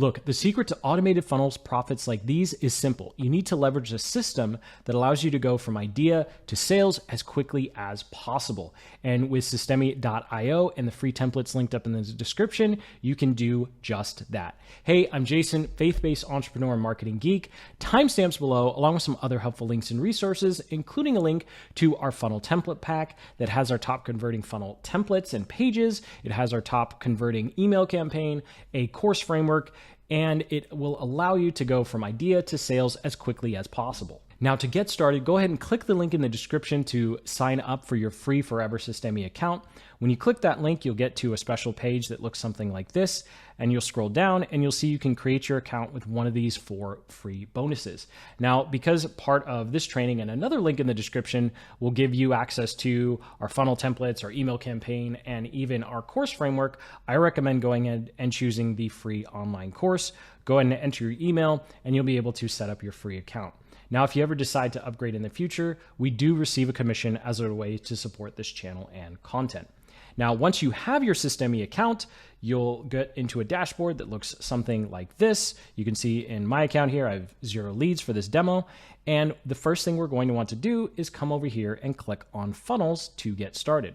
Look, the secret to automated funnels profits like these is simple. You need to leverage a system that allows you to go from idea to sales as quickly as possible. And with Systeme.io and the free templates linked up in the description, you can do just that. Hey, I'm Jason, faith-based entrepreneur and marketing geek. Timestamps below, along with some other helpful links and resources, including a link to our funnel template pack that has our top converting funnel templates and pages. It has our top converting email campaign, a course framework, and it will allow you to go from idea to sales as quickly as possible. Now, to get started, go ahead and click the link in the description to sign up for your free Forever Systeme account. When you click that link, you'll get to a special page that looks something like this, and you'll scroll down and you'll see you can create your account with one of these 4 free bonuses. Now, because part of this training and another link in the description will give you access to our funnel templates, our email campaign, and even our course framework, I recommend going ahead and choosing the free online course. Go ahead and enter your email and you'll be able to set up your free account. Now, if you ever decide to upgrade in the future, we do receive a commission as a way to support this channel and content. Now, once you have your Systeme account, you'll get into a dashboard that looks something like this. You can see in my account here, I have 0 leads for this demo. And the first thing we're going to want to do is come over here and click on funnels to get started.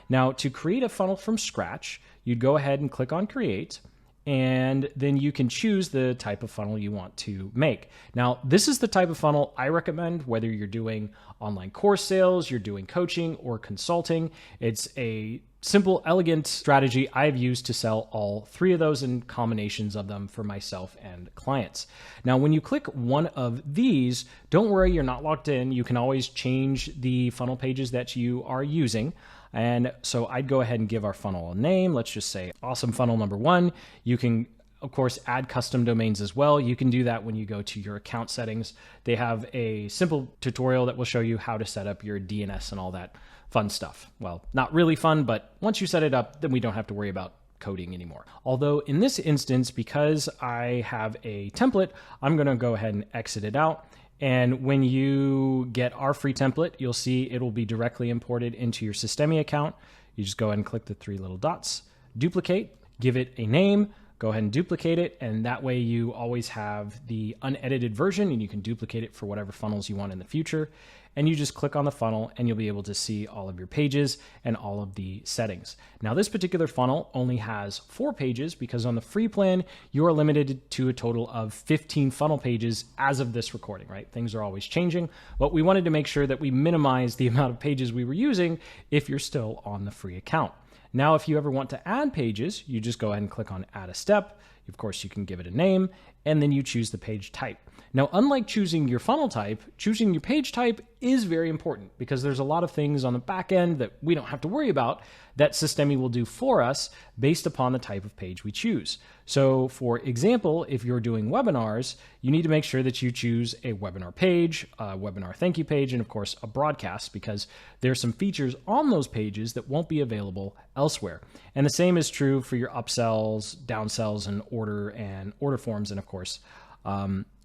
Now, to create a funnel from scratch, you'd go ahead and click on create. And then you can choose the type of funnel you want to make. Now, this is the type of funnel I recommend, whether you're doing online course sales, you're doing coaching or consulting. It's a simple, elegant strategy I've used to sell all 3 of those and combinations of them for myself and clients. Now, when you click one of these, don't worry, you're not locked in. You can always change the funnel pages that you are using. And so I'd go ahead and give our funnel a name. Let's just say awesome funnel number 1. You can, of course, add custom domains as well. You can do that when you go to your account settings. They have a simple tutorial that will show you how to set up your DNS and all that fun stuff. Well, not really fun, but once you set it up, then we don't have to worry about coding anymore. Although in this instance, because I have a template, I'm going to go ahead and exit it out. And when you get our free template, you'll see it will be directly imported into your Systeme account. You just go ahead and click the 3 little dots, duplicate, give it a name, go ahead and duplicate it. And that way you always have the unedited version and you can duplicate it for whatever funnels you want in the future. And you just click on the funnel and you'll be able to see all of your pages and all of the settings. Now, this particular funnel only has 4 pages because on the free plan, you are limited to a total of 15 funnel pages as of this recording, right? Things are always changing, but we wanted to make sure that we minimize the amount of pages we were using if you're still on the free account. Now, if you ever want to add pages, you just go ahead and click on add a step. Of course, you can give it a name and then you choose the page type. Now, unlike choosing your funnel type, choosing your page type is very important because there's a lot of things on the back end that we don't have to worry about that Systeme will do for us based upon the type of page we choose. So for example, if you're doing webinars, you need to make sure that you choose a webinar page, a webinar thank you page, and of course a broadcast because there's some features on those pages that won't be available elsewhere. And the same is true for your upsells, downsells, and order forms, and of course,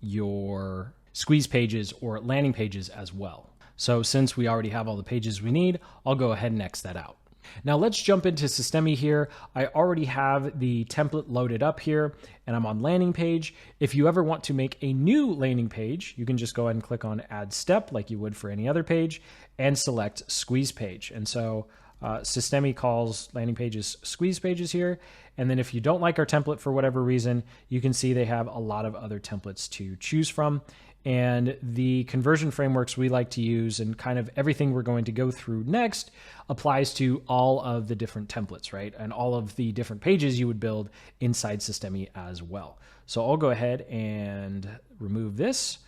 your squeeze pages or landing pages as well. So since we already have all the pages we need, I'll go ahead and X that out. Now let's jump into Systeme here. I already have the template loaded up here and I'm on landing page. If you ever want to make a new landing page, you can just go ahead and click on add step like you would for any other page and select squeeze page. And so Systeme calls landing pages squeeze pages here. And then if you don't like our template for whatever reason, you can see they have a lot of other templates to choose from. And the conversion frameworks we like to use and kind of everything we're going to go through next applies to all of the different templates, right? And all of the different pages you would build inside Systeme as well. So I'll go ahead and remove this,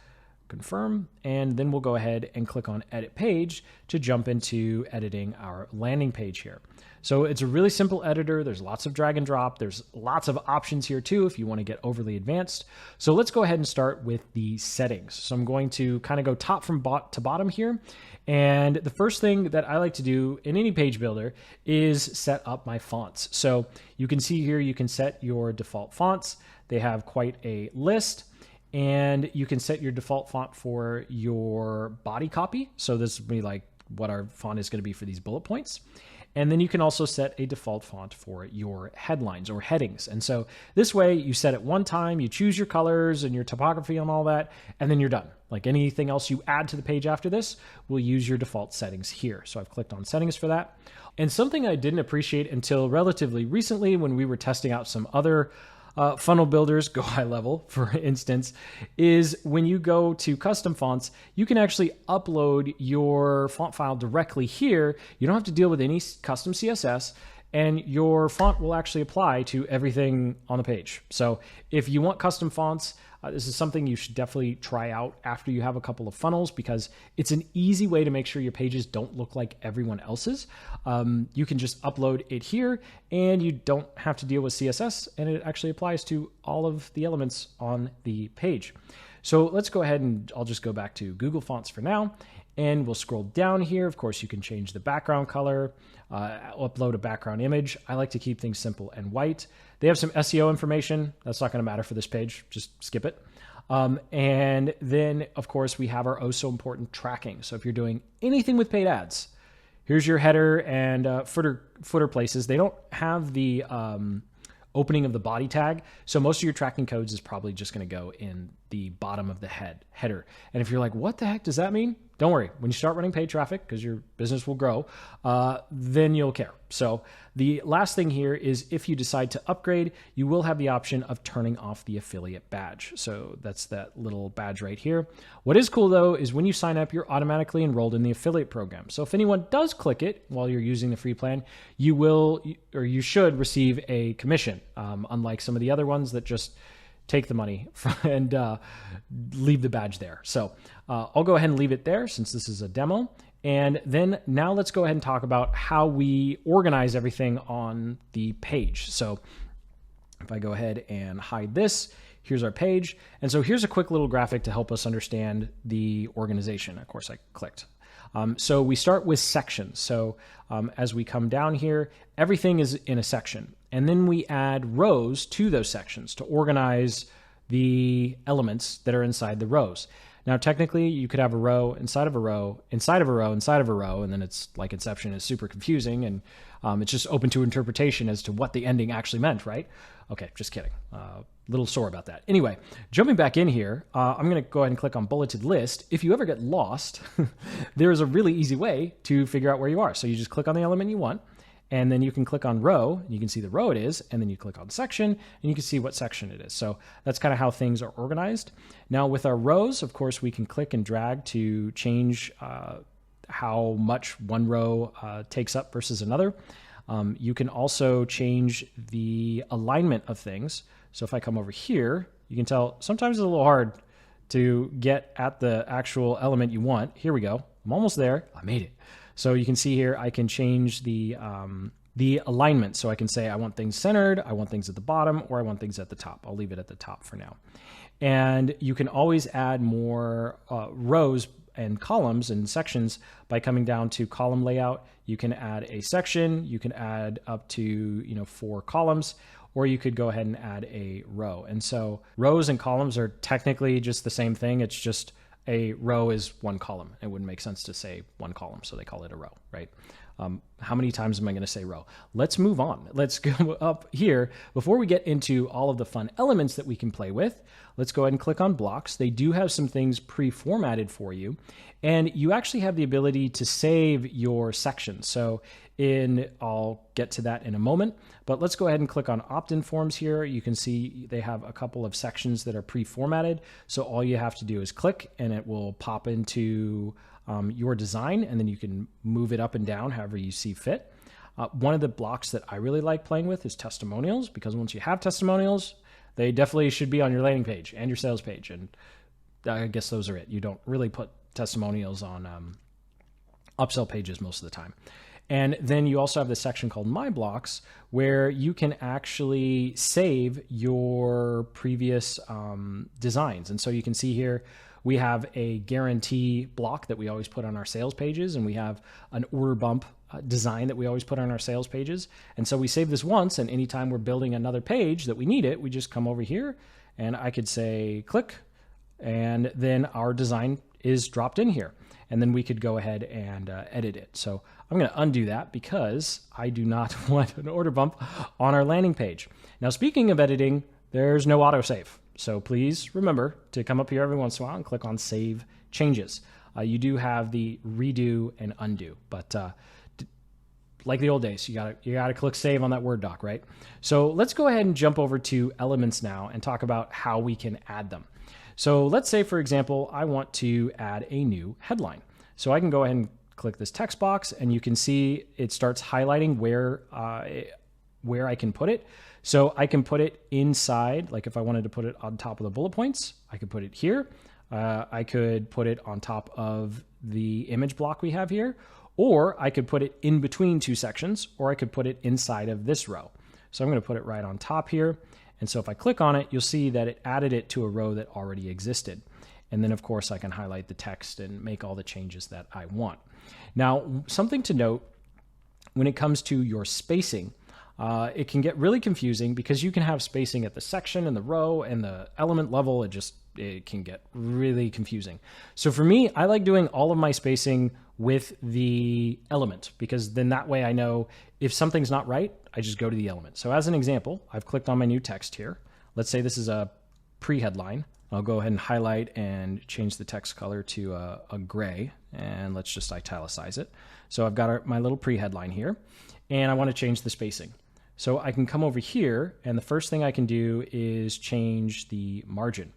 confirm, and then we'll go ahead and click on edit page to jump into editing our landing page here. So it's a really simple editor. There's lots of drag and drop. There's lots of options here too if you want to get overly advanced. So let's go ahead and start with the settings. So I'm going to kind of go top from to bottom here. And the first thing that I like to do in any page builder is set up my fonts. So you can see here, you can set your default fonts. They have quite a list. And you can set your default font for your body copy. So this would be like what our font is going to be for these bullet points. And then you can also set a default font for your headlines or headings. And so this way you set it one time, you choose your colors and your typography and all that, and then you're done. Like anything else you add to the page after this will use your default settings here. So I've clicked on settings for that. And something I didn't appreciate until relatively recently when we were testing out some other funnel builders, go high level, for instance, is when you go to custom fonts, you can actually upload your font file directly here. You don't have to deal with any custom CSS, and your font will actually apply to everything on the page. So if you want custom fonts, this is something you should definitely try out after you have a couple of funnels, because it's an easy way to make sure your pages don't look like everyone else's. You can just upload it here and you don't have to deal with CSS, and it actually applies to all of the elements on the page. So let's go ahead and I'll just go back to Google Fonts for now, and we'll scroll down here. Of course, you can change the background color, upload a background image. I like to keep things simple and white. They have some SEO information. That's not going to matter for this page. Just skip it. And then, of course, we have our oh so important tracking. So if you're doing anything with paid ads, here's your header and footer places. They don't have the opening of the body tag. So most of your tracking codes is probably just going to go in the bottom of the header. And if you're like, what the heck does that mean? Don't worry. When you start running paid traffic, because your business will grow, then you'll care. So the last thing here is if you decide to upgrade, you will have the option of turning off the affiliate badge. So that's that little badge right here. What is cool though, is when you sign up, you're automatically enrolled in the affiliate program. So if anyone does click it while you're using the free plan, you will, or you should receive a commission, unlike some of the other ones that just take the money and leave the badge there. So I'll go ahead and leave it there since this is a demo. And then now let's go ahead and talk about how we organize everything on the page. So if I go ahead and hide this, here's our page. And so here's a quick little graphic to help us understand the organization. Of course, I clicked. So we start with sections. So as we come down here, everything is in a section. And then we add rows to those sections to organize the elements that are inside the rows. Now, technically, you could have a row inside of a row, inside of a row, inside of a row, and then it's like Inception is super confusing, and it's just open to interpretation as to what the ending actually meant, right? Okay, just kidding. Little sore about that. Anyway, jumping back in here, I'm going to go ahead and click on bulleted list. If you ever get lost, there is a really easy way to figure out where you are. So you just click on the element you want, and then you can click on row, and you can see the row it is, and then you click on section, and you can see what section it is. So that's kind of how things are organized. Now with our rows, of course, we can click and drag to change how much one row takes up versus another. You can also change the alignment of things. So if I come over here, you can tell sometimes it's a little hard to get at the actual element you want. Here we go. I'm almost there. I made it. So you can see here, I can change the alignment. So I can say I want things centered, I want things at the bottom, or I want things at the top. I'll leave it at the top for now. And you can always add more rows and columns and sections by coming down to column layout. You can add a section, you can add up to 4 columns, or you could go ahead and add a row. And so rows and columns are technically just the same thing. It's just a row is one column. It wouldn't make sense to say one column, so they call it a row, right? How many times am I going to say row? Let's move on. Let's go up here. Before we get into all of the fun elements that we can play with, let's go ahead and click on blocks. They do have some things pre-formatted for you, and you actually have the ability to save your sections. So I'll get to that in a moment, but let's go ahead and click on opt-in forms here. You can see they have a couple of sections that are pre-formatted. So all you have to do is click and it will pop into your design, and then you can move it up and down however you see fit. One of the blocks that I really like playing with is testimonials, because once you have testimonials, they definitely should be on your landing page and your sales page. And I guess those are it. You don't really put testimonials on upsell pages most of the time. And then you also have this section called My Blocks, where you can actually save your previous designs. And so you can see here, we have a guarantee block that we always put on our sales pages, and we have an order bump design that we always put on our sales pages. And so we save this once, and anytime we're building another page that we need it, we just come over here, and I could say click, and then our design is dropped in here. and then we could go ahead and edit it. So I'm going to undo that because I do not want an order bump on our landing page. Now, speaking of editing, there's no autosave. So please remember to come up here every once in a while and click on Save Changes. You do have the redo and undo, but like the old days, you gotta click Save on that Word doc, right? So let's go ahead and jump over to Elements now and talk about how we can add them. So let's say, for example, I want to add a new headline. So I can go ahead and click this text box, and you can see it starts highlighting where I can put it. So I can put it inside, like if I wanted to put it on top of the bullet points, I could put it here. I could put it on top of the image block we have here, or I could put it in between two sections, or I could put it inside of this row. So I'm going to put it right on top here. And so if I click on it, you'll see that it added it to a row that already existed. And then of course I can highlight the text and make all the changes that I want. Now, something to note when it comes to your spacing, it can get really confusing because you can have spacing at the section and the row and the element level. It can get really confusing. So for me, I like doing all of my spacing with the element, because then that way I know if something's not right, I just go to the element. So as an example, I've clicked on my new text here. Let's say this is a pre-headline. I'll go ahead and highlight and change the text color to a gray, and let's just italicize it. So I've got my little pre-headline here, and I want to change the spacing. So I can come over here, and the first thing I can do is change the margin.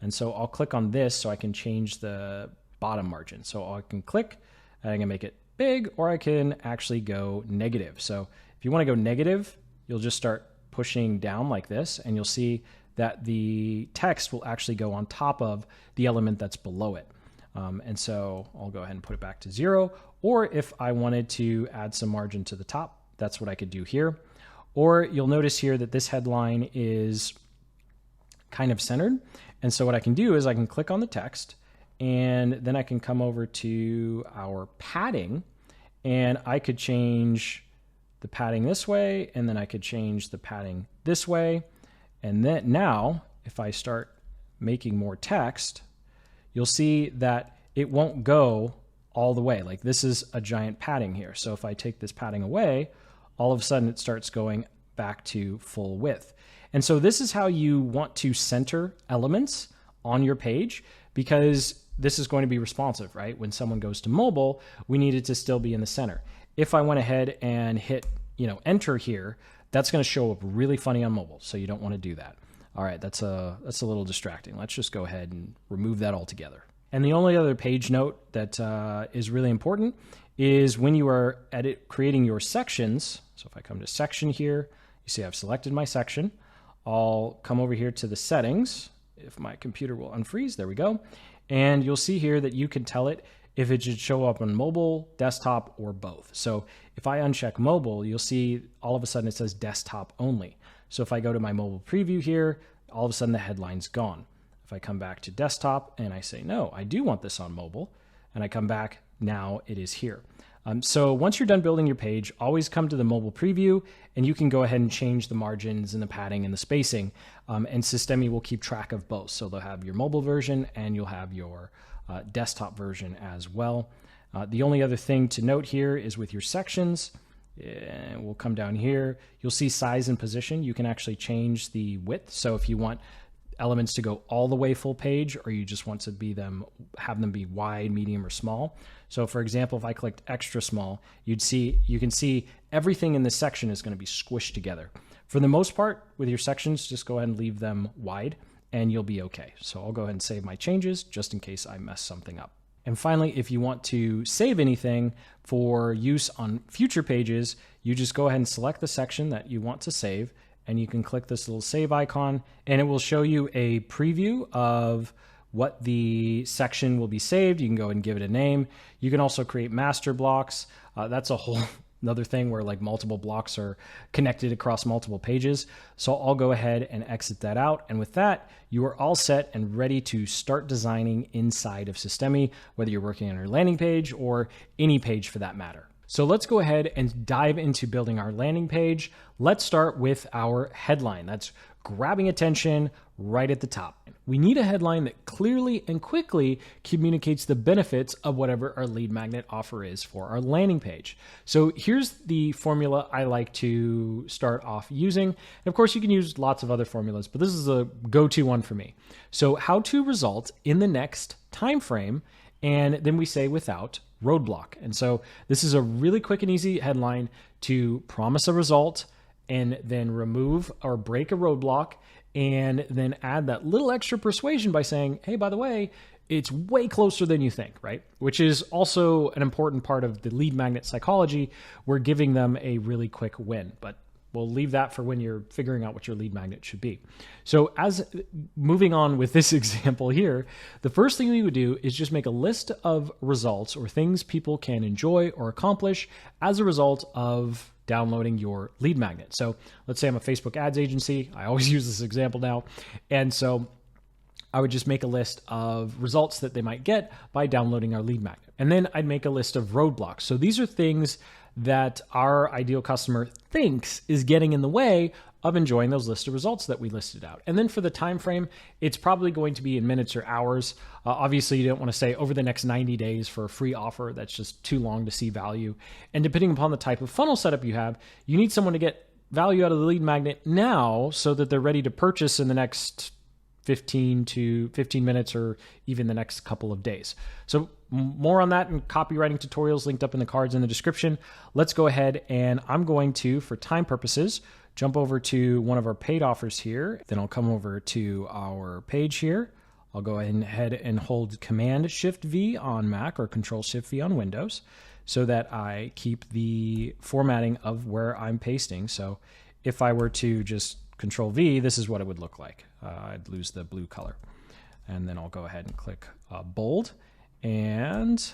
And so I'll click on this so I can change the bottom margin. So I can click, and I can make it big, or I can actually go negative. So if you want to go negative, you'll just start pushing down like this, and you'll see that the text will actually go on top of the element that's below it. And so I'll go ahead and put it back to 0. Or if I wanted to add some margin to the top, that's what I could do here. Or you'll notice here that this headline is kind of centered. And so what I can do is I can click on the text, and then I can come over to our padding, and I could change the padding this way, and then I could change the padding this way. And then now, if I start making more text, you'll see that it won't go all the way. Like this is a giant padding here. So if I take this padding away, all of a sudden it starts going back to full width. And so this is how you want to center elements on your page, because this is going to be responsive, right? When someone goes to mobile, we need it to still be in the center. If I went ahead and hit, enter here, that's going to show up really funny on mobile. So you don't want to do that. All right, that's a little distracting. Let's just go ahead and remove that altogether. And the only other page note that is really important is when you are creating your sections. So if I come to section here, you see I've selected my section. I'll come over here to the settings. If my computer will unfreeze, there we go. And you'll see here that you can tell it if it should show up on mobile, desktop, or both. So if I uncheck mobile, you'll see all of a sudden it says desktop only. So if I go to my mobile preview here, all of a sudden the headline's gone. If I come back to desktop and I say, no, I do want this on mobile, and I come back, now it is here. So once you're done building your page, always come to the mobile preview, and you can go ahead and change the margins and the padding and the spacing, and Systeme will keep track of both. So they'll have your mobile version and you'll have your desktop version as well. The only other thing to note here is with your sections, and we'll come down here, you'll see size and position. You can actually change the width. So if you want elements to go all the way full page, or you just want to have them be wide, medium, or small. So for example, if I clicked extra small, you can see everything in this section is going to be squished together. For the most part, with your sections, just go ahead and leave them wide and you'll be okay. So I'll go ahead and save my changes just in case I mess something up. And finally, if you want to save anything for use on future pages, you just go ahead and select the section that you want to save, and you can click this little save icon, and it will show you a preview of what the section will be saved. You can go ahead and give it a name. You can also create master blocks. That's a whole another thing where like multiple blocks are connected across multiple pages. So I'll go ahead and exit that out. And with that, you are all set and ready to start designing inside of Systeme, whether you're working on your landing page or any page for that matter. So let's go ahead and dive into building our landing page. Let's start with our headline. That's grabbing attention right at the top. We need a headline that clearly and quickly communicates the benefits of whatever our lead magnet offer is for our landing page. So here's the formula I like to start off using. And of course, you can use lots of other formulas, but this is a go-to one for me. So how to result in the next time frame, and then we say without roadblock. And so this is a really quick and easy headline to promise a result and then remove or break a roadblock, and then add that little extra persuasion by saying, hey, by the way, it's way closer than you think, right? Which is also an important part of the lead magnet psychology. We're giving them a really quick win, but we'll leave that for when you're figuring out what your lead magnet should be. So as moving on with this example here, the first thing we would do is just make a list of results or things people can enjoy or accomplish as a result of downloading your lead magnet. So let's say I'm a Facebook ads agency. I always use this example now. And so I would just make a list of results that they might get by downloading our lead magnet. And then I'd make a list of roadblocks. So these are things that our ideal customer thinks is getting in the way of enjoying those list of results that we listed out. And then for the time frame, it's probably going to be in minutes or hours. Obviously, you don't want to say over the next 90 days for a free offer. That's just too long to see value. And depending upon the type of funnel setup you have, you need someone to get value out of the lead magnet now so that they're ready to purchase in the next 15 minutes or even the next couple of days. So more on that and copywriting tutorials linked up in the cards in the description. Let's go ahead, and I'm going to, for time purposes, jump over to one of our paid offers here. Then I'll come over to our page here. I'll go ahead and hold Command-Shift-V on Mac or Control-Shift-V on Windows so that I keep the formatting of where I'm pasting. So if I were to just Control-V, this is what it would look like. I'd lose the blue color. And then I'll go ahead and click bold. And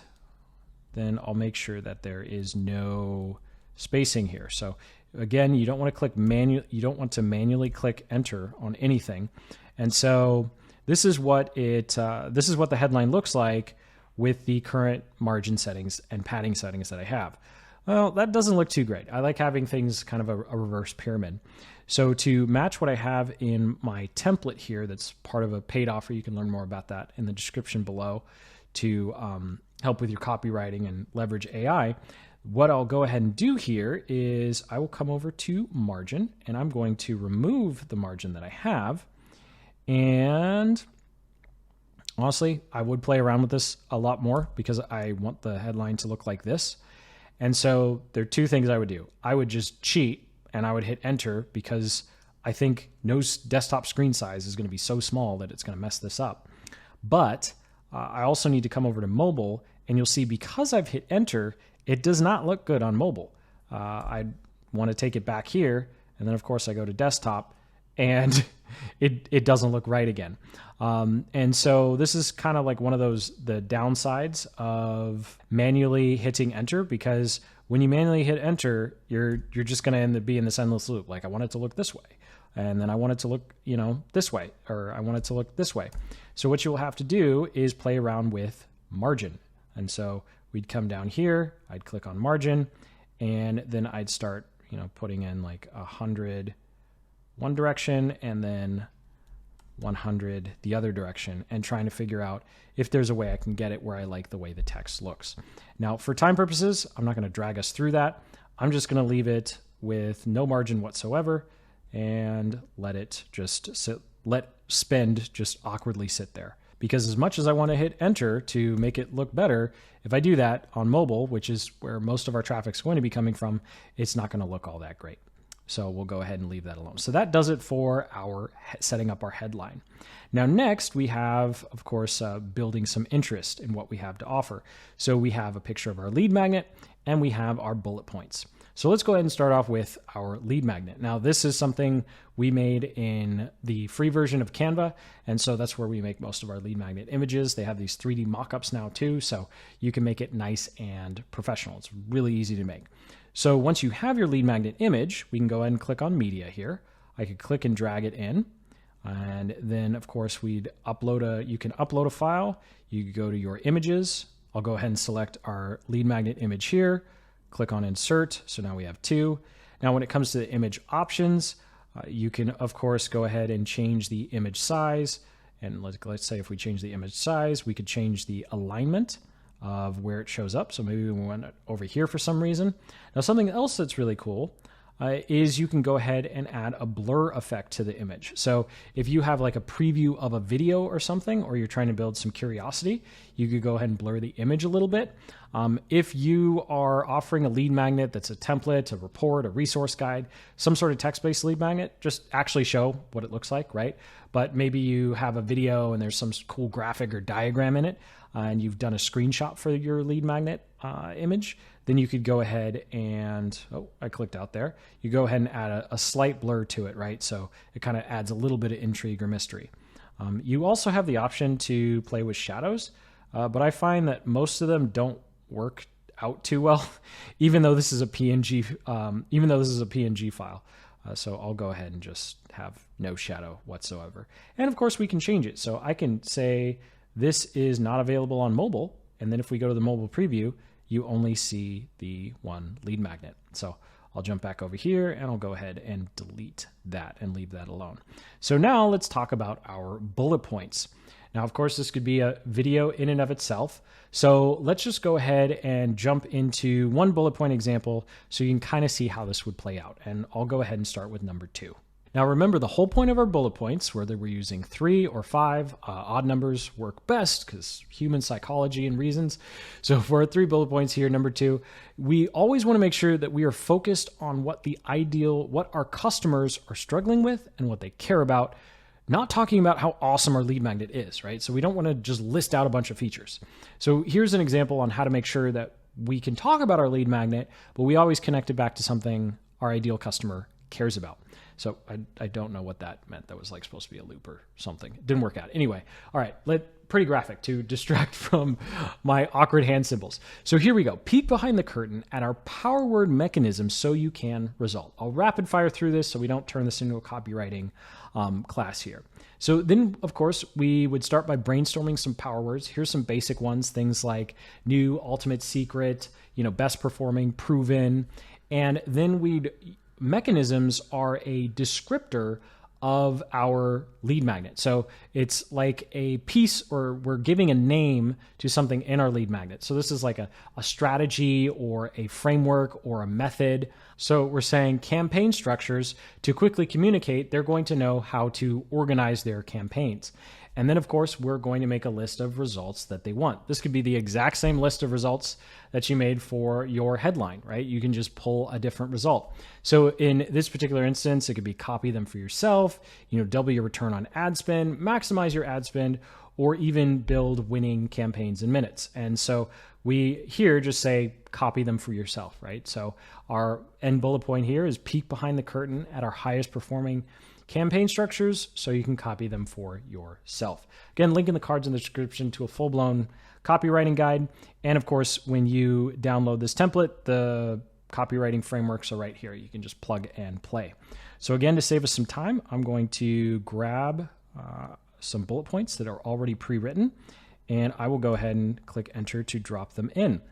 then I'll make sure that there is no spacing here. So again, you don't want to manually click enter on anything. And so this is what the headline looks like with the current margin settings and padding settings that I have. Well, that doesn't look too great. I like having things kind of a reverse pyramid. So to match what I have in my template here, that's part of a paid offer, you can learn more about that in the description below to help with your copywriting and leverage AI. What I'll go ahead and do here is I will come over to margin, and I'm going to remove the margin that I have. And honestly, I would play around with this a lot more because I want the headline to look like this. And so there are two things I would do. I would just cheat and I would hit enter because I think no desktop screen size is going to be so small that it's going to mess this up. But I also need to come over to mobile, and you'll see because I've hit enter, it does not look good on mobile. I want to take it back here, and then of course I go to desktop, and it doesn't look right again. And so this is kind of like one of the downsides of manually hitting enter, because when you manually hit enter, you're just going to end up being this endless loop. Like I want it to look this way, and then I want it to look, this way, or I want it to look this way. So what you'll have to do is play around with margin. And so we'd come down here, I'd click on margin, and then I'd start, putting in like 100 one direction and then 100 the other direction, and trying to figure out if there's a way I can get it where I like the way the text looks. Now, for time purposes, I'm not going to drag us through that. I'm just going to leave it with no margin whatsoever and let it just sit, let spend just awkwardly sit there. Because as much as I want to hit enter to make it look better, if I do that on mobile, which is where most of our traffic is going to be coming from, it's not going to look all that great. So we'll go ahead and leave that alone. So that does it for our setting up our headline. Now, next we have, of course, building some interest in what we have to offer. So we have a picture of our lead magnet and we have our bullet points. So let's go ahead and start off with our lead magnet. Now, this is something we made in the free version of Canva. And so that's where we make most of our lead magnet images. They have these 3D mockups now too. So you can make it nice and professional. It's really easy to make. So once you have your lead magnet image, we can go ahead and click on media here. I could click and drag it in. And then of course you can upload a file. You could go to your images. I'll go ahead and select our lead magnet image here. Click on insert. So now we have two. Now when it comes to the image options, you can of course go ahead and change the image size And let's say if we change the image size, we could change the alignment of where it shows up. So maybe we want it over here for some reason. Now, something else that's really cool is you can go ahead and add a blur effect to the image. So if you have like a preview of a video or something, or you're trying to build some curiosity, you could go ahead and blur the image a little bit. If you are offering a lead magnet that's a template, a report, a resource guide, some sort of text-based lead magnet, just actually show what it looks like, right? But maybe you have a video and there's some cool graphic or diagram in it, and you've done a screenshot for your lead magnet image, then you could go ahead and, oh, I clicked out there. You go ahead and add a slight blur to it, right? So it kind of adds a little bit of intrigue or mystery. You also have the option to play with shadows, but I find that most of them don't work out too well, even though this is a PNG, file. So I'll go ahead and just have no shadow whatsoever. And of course we can change it. So I can say this is not available on mobile. And then if we go to the mobile preview, you only see the one lead magnet. So I'll jump back over here and I'll go ahead and delete that and leave that alone. So now let's talk about our bullet points. Now, of course, this could be a video in and of itself. So let's just go ahead and jump into one bullet point example so you can kind of see how this would play out. And I'll go ahead and start with number 2. Now, remember the whole point of our bullet points, whether we're using 3 or 5, odd numbers work best because human psychology and reasons. So for our 3 bullet points here, number 2, we always want to make sure that we are focused on what our customers are struggling with and what they care about, not talking about how awesome our lead magnet is, right? So we don't want to just list out a bunch of features. So here's an example on how to make sure that we can talk about our lead magnet, but we always connect it back to something our ideal customer cares about. So I don't know what that meant. That was like supposed to be a loop or something. It didn't work out. Anyway, all right, pretty graphic to distract from my awkward hand symbols. So here we go. Peek behind the curtain at our power word mechanism so you can result. I'll rapid fire through this so we don't turn this into a copywriting class here. So then, of course, we would start by brainstorming some power words. Here's some basic ones, things like new, ultimate, secret, best performing, proven, and then mechanisms are a descriptor of our lead magnet. So it's like a piece, or we're giving a name to something in our lead magnet. So this is like a strategy or a framework or a method. So we're saying campaign structures to quickly communicate. They're going to know how to organize their campaigns. And then, of course, we're going to make a list of results that they want. This could be the exact same list of results that you made for your headline, right? You can just pull a different result. So in this particular instance, it could be copy them for yourself, double your return on ad spend, maximize your ad spend, or even build winning campaigns in minutes. And so we here just say copy them for yourself, right? So our end bullet point here is peek behind the curtain at our highest performing campaign structures so you can copy them for yourself. Again, link in the cards in the description to a full-blown copywriting guide. And of course, when you download this template, the copywriting frameworks are right here. You can just plug and play. So again, to save us some time, I'm going to grab some bullet points that are already pre-written, and I will go ahead and click enter to drop them in.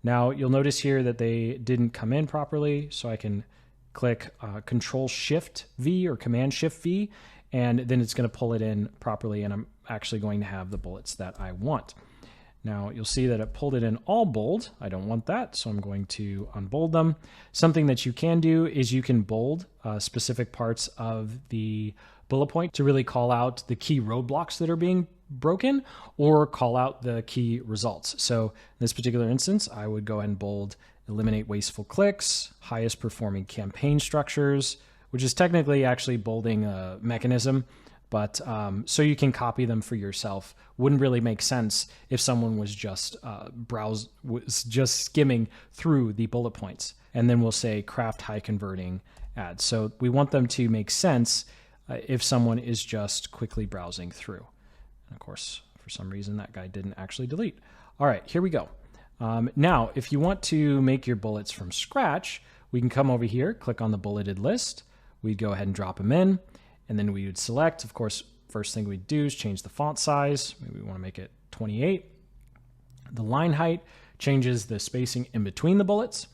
Now, you'll notice here that they didn't come in properly, so I can click Control-Shift-V or Command-Shift-V, and then it's going to pull it in properly, and I'm actually going to have the bullets that I want. Now, you'll see that it pulled it in all bold. I don't want that, so I'm going to unbold them. Something that you can do is you can bold specific parts of the bullet point to really call out the key roadblocks that are being broken, or call out the key results. So in this particular instance, I would go ahead and bold eliminate wasteful clicks, highest performing campaign structures, which is technically actually bolding a mechanism, but so you can copy them for yourself. Wouldn't really make sense if someone was just skimming through the bullet points. And then we'll say craft high converting ads. So we want them to make sense if someone is just quickly browsing through. And of course, for some reason, that guy didn't actually delete. All right, here we go. Now, if you want to make your bullets from scratch, we can come over here, click on the bulleted list. We'd go ahead and drop them in, and then we would select. Of course, first thing we'd do is change the font size. Maybe we want to make it 28. The line height changes the spacing in between the bullets.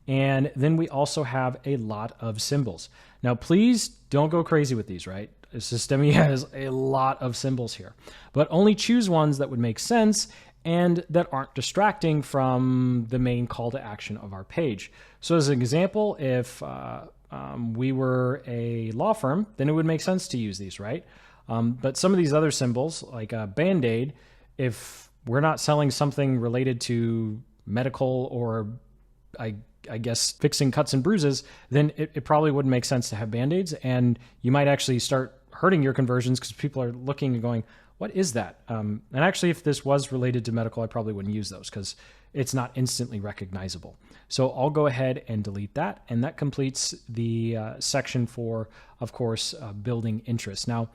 And then we also have a lot of symbols. Now, please don't go crazy with these, right? Systeme has a lot of symbols here, but only choose ones that would make sense and that aren't distracting from the main call to action of our page. So as an example, if we were a law firm, then it would make sense to use these, right? But some of these other symbols, like a Band-Aid, if we're not selling something related to medical or I guess fixing cuts and bruises, then it probably wouldn't make sense to have Band-Aids, and you might actually start hurting your conversions because people are looking and going, what is that? And actually, if this was related to medical, I probably wouldn't use those because it's not instantly recognizable. So I'll go ahead and delete that, and that completes the section for, of course, building interest. Now,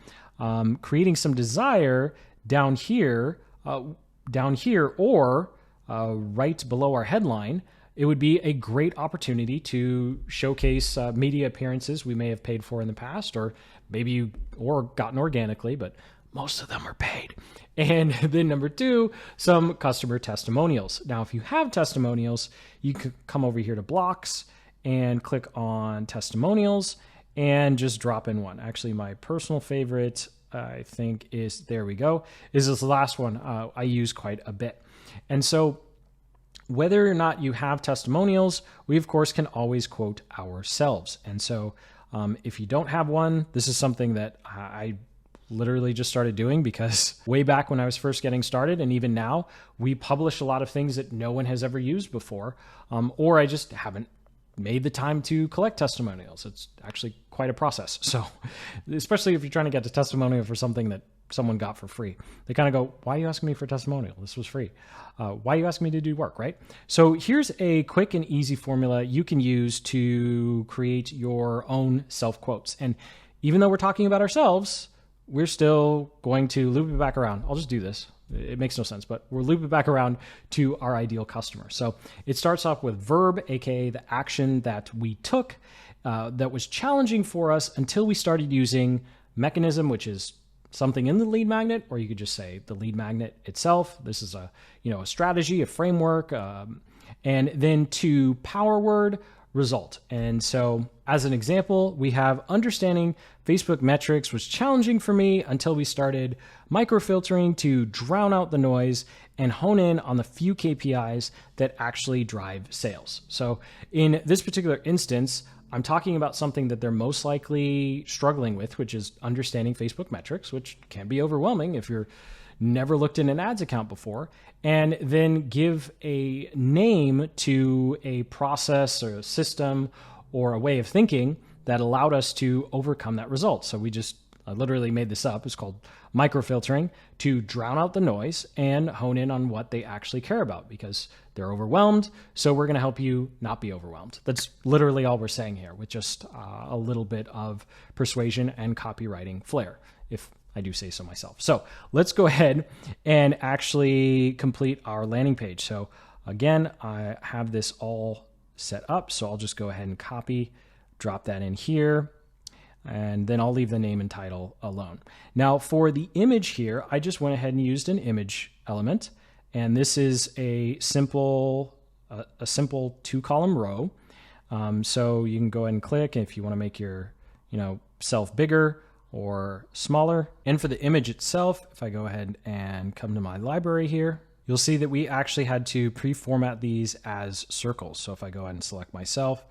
creating some desire down here, or right below our headline, it would be a great opportunity to showcase media appearances we may have paid for in the past, or maybe gotten organically, but most of them are paid. And then number 2, some customer testimonials. Now, if you have testimonials, you can come over here to blocks and click on testimonials and just drop in one. Actually, my personal favorite, I think, is, there we go, is this last one I use quite a bit. And so whether or not you have testimonials, we of course can always quote ourselves. And so if you don't have one, this is something that I literally just started doing because way back when I was first getting started, and even now, we publish a lot of things that no one has ever used before, or I just haven't made the time to collect testimonials. It's actually quite a process. So especially if you're trying to get a testimonial for something that someone got for free, they kind of go, why are you asking me for a testimonial? This was free. Why are you asking me to do work, right? So here's a quick and easy formula you can use to create your own self-quotes. And even though we're talking about ourselves, we're still going to loop it back around. I'll just do this. It makes no sense, but we'll loop it back around to our ideal customer. So it starts off with verb, aka the action that we took that was challenging for us until we started using mechanism, which is something in the lead magnet, or you could just say the lead magnet itself. This is a strategy, a framework, and then to power word, result. And so as an example, we have understanding Facebook metrics was challenging for me until we started microfiltering to drown out the noise and hone in on the few KPIs that actually drive sales. So in this particular instance, I'm talking about something that they're most likely struggling with, which is understanding Facebook metrics, which can be overwhelming if you're never looked in an ads account before, and then give a name to a process or a system or a way of thinking that allowed us to overcome that result. So I literally made this up. It's called microfiltering to drown out the noise and hone in on what they actually care about because they're overwhelmed. So we're going to help you not be overwhelmed. That's literally all we're saying here with just a little bit of persuasion and copywriting flair, if I do say so myself. So let's go ahead and actually complete our landing page. So again, I have this all set up. So I'll just go ahead and copy, drop that in here, and then I'll leave the name and title alone. Now for the image here, I just went ahead and used an image element. And this is a simple 2-column row. So you can go ahead and click if you want to make your self bigger or smaller. And for the image itself, if I go ahead and come to my library here, you'll see that we actually had to pre-format these as circles. So if I go ahead and select myself,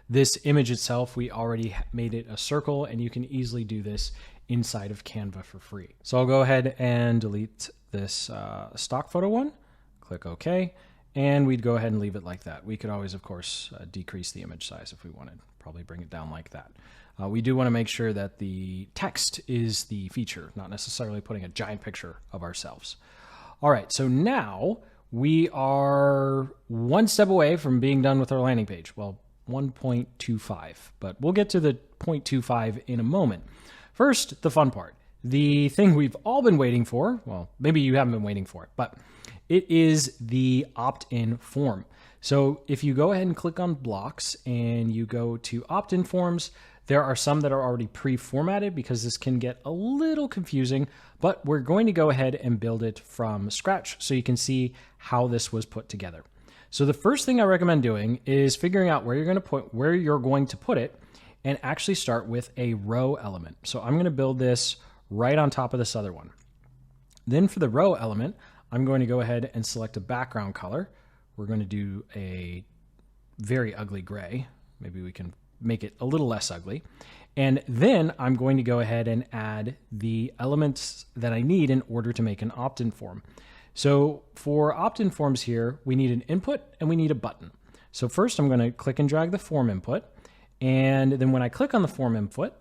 this image itself, we already made it a circle, and you can easily do this inside of Canva for free. So I'll go ahead and delete this stock photo one, click OK, and we'd go ahead and leave it like that. We could always, of course, decrease the image size if we wanted, probably bring it down like that. We do want to make sure that the text is the feature, not necessarily putting a giant picture of ourselves. All right, so now we are one step away from being done with our landing page. Well, 1.25, but we'll get to the 0.25 in a moment. First, the fun part, the thing we've all been waiting for. Well, maybe you haven't been waiting for it, but it is the opt-in form. So if you go ahead and click on blocks and you go to opt-in forms, there are some that are already pre-formatted because this can get a little confusing, but we're going to go ahead and build it from scratch so you can see how this was put together. So the first thing I recommend doing is figuring out where you're going to put it and actually start with a row element. So I'm going to build this right on top of this other one. Then for the row element, I'm going to go ahead and select a background color. We're going to do a very ugly gray. Maybe we can make it a little less ugly. And then I'm going to go ahead and add the elements that I need in order to make an opt-in form. So for opt-in forms here, we need an input and we need a button. So first I'm going to click and drag the form input. And then when I click on the form input,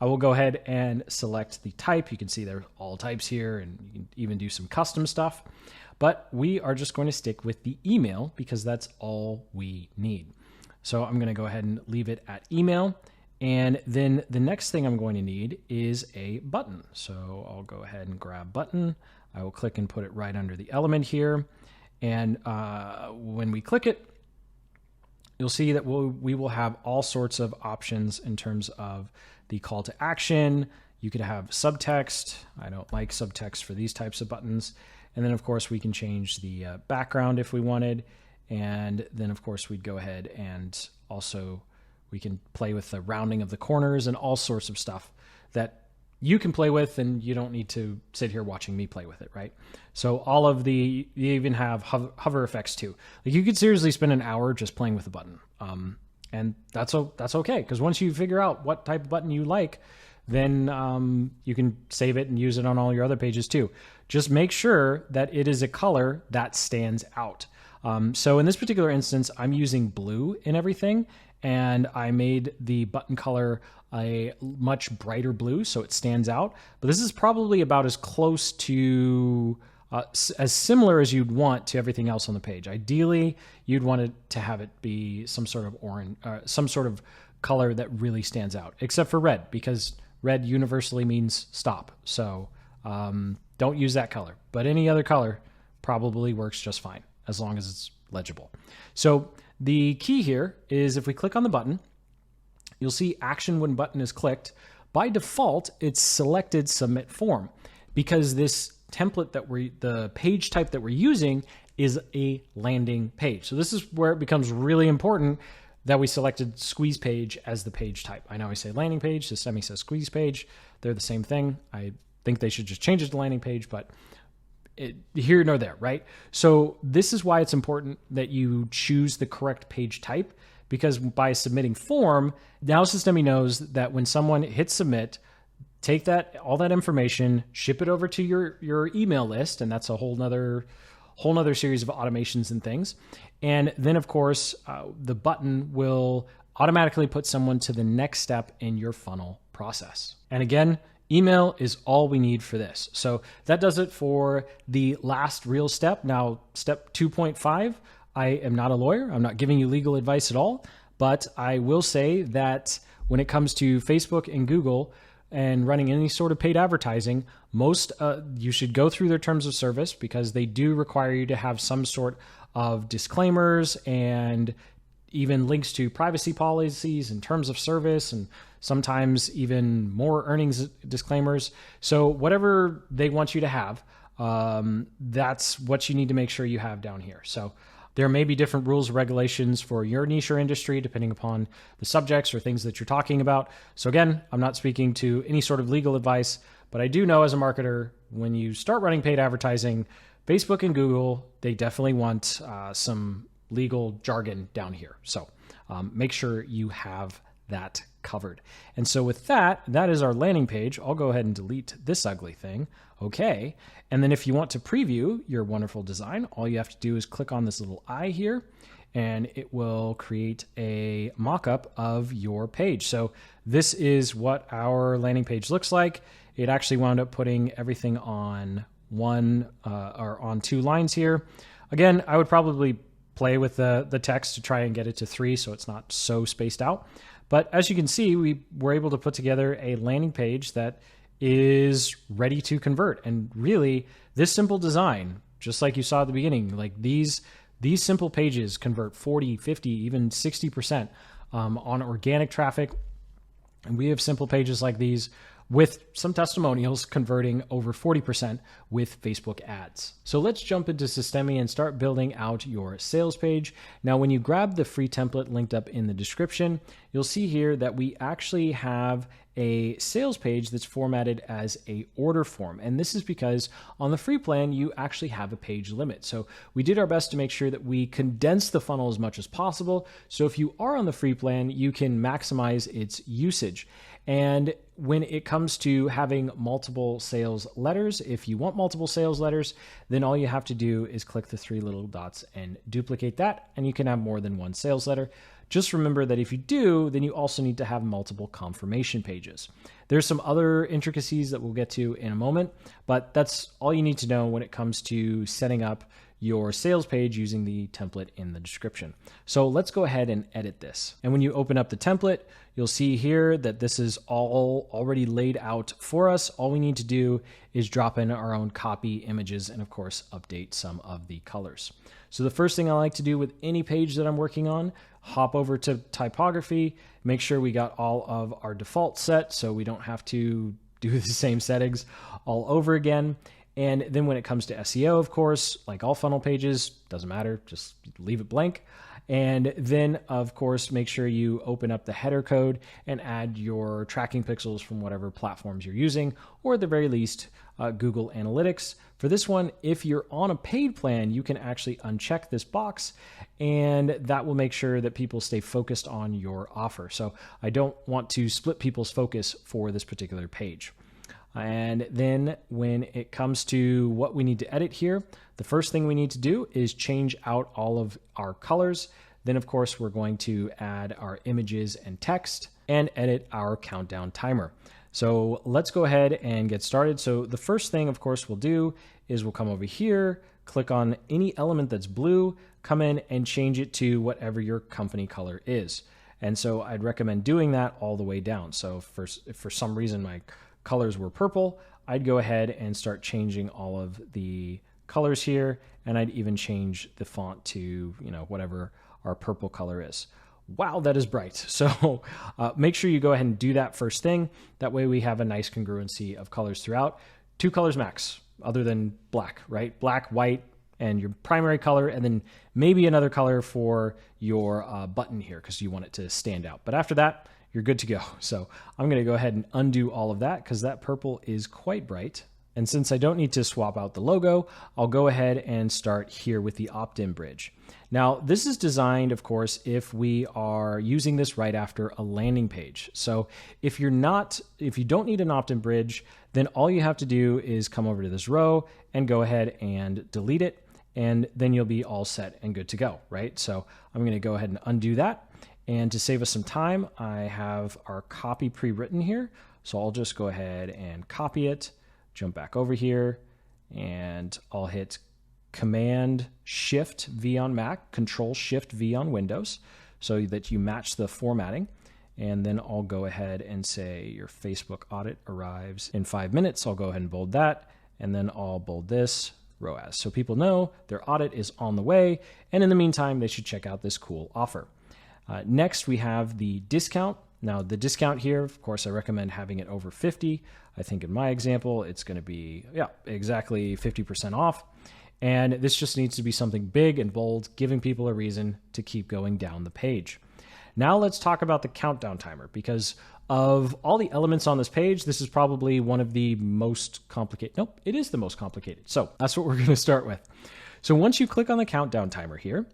I will go ahead and select the type. You can see there's all types here, and you can even do some custom stuff. But we are just going to stick with the email because that's all we need. So I'm going to go ahead and leave it at email. And then the next thing I'm going to need is a button. So I'll go ahead and grab button. I will click and put it right under the element here. And when we click it, you'll see that we will have all sorts of options in terms of the call to action. You could have subtext. I don't like subtext for these types of buttons. And then of course we can change the background if we wanted. And then of course we'd go ahead and also we can play with the rounding of the corners and all sorts of stuff that you can play with, and you don't need to sit here watching me play with it, right? So all of you even have hover effects too. Like you could seriously spend an hour just playing with a button. And that's okay, because once you figure out what type of button you like, then you can save it and use it on all your other pages too. Just make sure that it is a color that stands out. So in this particular instance, I'm using blue in everything, and I made the button color a much brighter blue so it stands out. But this is probably about as close to as similar as you'd want to everything else on the page. Ideally, you'd want it to have it be some sort of orange, some sort of color that really stands out, except for red, because red universally means stop. So don't use that color, but any other color probably works just fine as long as it's legible. So the key here is if we click on the button, you'll see action when button is clicked. By default, it's selected submit form because this template the page type that we're using is a landing page. So this is where it becomes really important that we selected squeeze page as the page type. I know I say landing page, Systeme says squeeze page. They're the same thing. I think they should just change it to landing page, but here nor there, right? So this is why it's important that you choose the correct page type, because by submitting form, now Systeme knows that when someone hits submit, take all that information, ship it over to your email list, and that's a whole nother series of automations and things. And then of course, the button will automatically put someone to the next step in your funnel process. And again, email is all we need for this. So that does it for the last real step. Now, step 2.5, I am not a lawyer. I'm not giving you legal advice at all, but I will say that when it comes to Facebook and Google and running any sort of paid advertising, you should go through their terms of service, because they do require you to have some sort of disclaimers and even links to privacy policies and terms of service, and sometimes even more earnings disclaimers. So whatever they want you to have, that's what you need to make sure you have down here. So there may be different rules or regulations for your niche or industry, depending upon the subjects or things that you're talking about. So again, I'm not speaking to any sort of legal advice, but I do know as a marketer, when you start running paid advertising, Facebook and Google, they definitely want some legal jargon down here. So make sure you have that covered. And so with that is our landing page. I'll go ahead and delete this ugly thing. Okay. And then if you want to preview your wonderful design, all you have to do is click on this little eye here, and it will create a mock-up of your page. So this is what our landing page looks like. It actually wound up putting everything on on 2 lines here. Again, I would probably play with the text to try and get it to 3 so it's not so spaced out. But as you can see, we were able to put together a landing page that is ready to convert. And really, this simple design, just like you saw at the beginning, like these simple pages convert 40, 50, even 60% on organic traffic. And we have simple pages like these with some testimonials converting over 40% with Facebook ads. So let's jump into Systeme and start building out your sales page. Now, when you grab the free template linked up in the description, you'll see here that we actually have a sales page that's formatted as a order form. And this is because on the free plan, you actually have a page limit. So we did our best to make sure that we condense the funnel as much as possible. So if you are on the free plan, you can maximize its usage. And when it comes to having multiple sales letters, if you want multiple sales letters, then all you have to do is click the three little dots and duplicate that, and you can have more than one sales letter. Just remember that if you do, then you also need to have multiple confirmation pages. There's some other intricacies that we'll get to in a moment, but that's all you need to know when it comes to setting up your sales page using the template in the description. So let's go ahead and edit this. And when you open up the template, you'll see here that this is all already laid out for us. All we need to do is drop in our own copy images and of course, update some of the colors. So the first thing I like to do with any page that I'm working on, hop over to typography, make sure we got all of our defaults set so we don't have to do the same settings all over again. And then when it comes to SEO, of course, like all funnel pages, doesn't matter, just leave it blank. And then, of course, make sure you open up the header code and add your tracking pixels from whatever platforms you're using, or at the very least, Google Analytics. For this one, if you're on a paid plan, you can actually uncheck this box, and that will make sure that people stay focused on your offer. So I don't want to split people's focus for this particular page. And then when it comes to what we need to edit here, the first thing we need to do is change out all of our colors. Then of course, we're going to add our images and text and edit our countdown timer. So let's go ahead and get started. So the first thing, of course, we'll do is we'll come over here, click on any element that's blue, come in and change it to whatever your company color is. And so I'd recommend doing that all the way down. So if for some reason my colors were purple, I'd go ahead and start changing all of the colors here, and I'd even change the font to, whatever our purple color is. Wow, that is bright. So make sure you go ahead and do that first thing. That way we have a nice congruency of colors throughout. 2 colors max, other than black, right? Black, white, and your primary color, and then maybe another color for your button here because you want it to stand out. But after that, you're good to go. So I'm going to go ahead and undo all of that because that purple is quite bright. And since I don't need to swap out the logo, I'll go ahead and start here with the opt-in bridge. Now, this is designed, of course, if we are using this right after a landing page. So if you don't need an opt-in bridge, then all you have to do is come over to this row and go ahead and delete it. And then you'll be all set and good to go, right? So I'm going to go ahead and undo that. And to save us some time, I have our copy pre-written here. So I'll just go ahead and copy it, jump back over here, and I'll hit Command-Shift-V on Mac, Control-Shift-V on Windows, so that you match the formatting. And then I'll go ahead and say your Facebook audit arrives in 5 minutes. I'll go ahead and bold that, and then I'll bold this, ROAS. So people know their audit is on the way, and in the meantime, they should check out this cool offer. Next, we have the discount. Now, the discount here, of course, I recommend having it over 50. I think in my example, it's going to be, exactly 50% off. And this just needs to be something big and bold, giving people a reason to keep going down the page. Now let's talk about the countdown timer, because of all the elements on this page, this is probably one of the most complicated. Nope, it is the most complicated. So that's what we're going to start with. So once you click on the countdown timer here,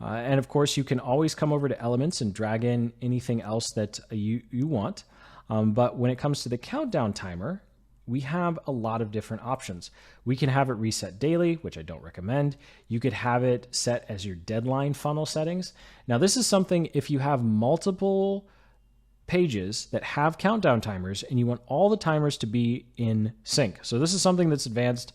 and of course, you can always come over to elements and drag in anything else that you want. But when it comes to the countdown timer, we have a lot of different options. We can have it reset daily, which I don't recommend. You could have it set as your deadline funnel settings. Now, this is something if you have multiple pages that have countdown timers and you want all the timers to be in sync. So this is something that's advanced.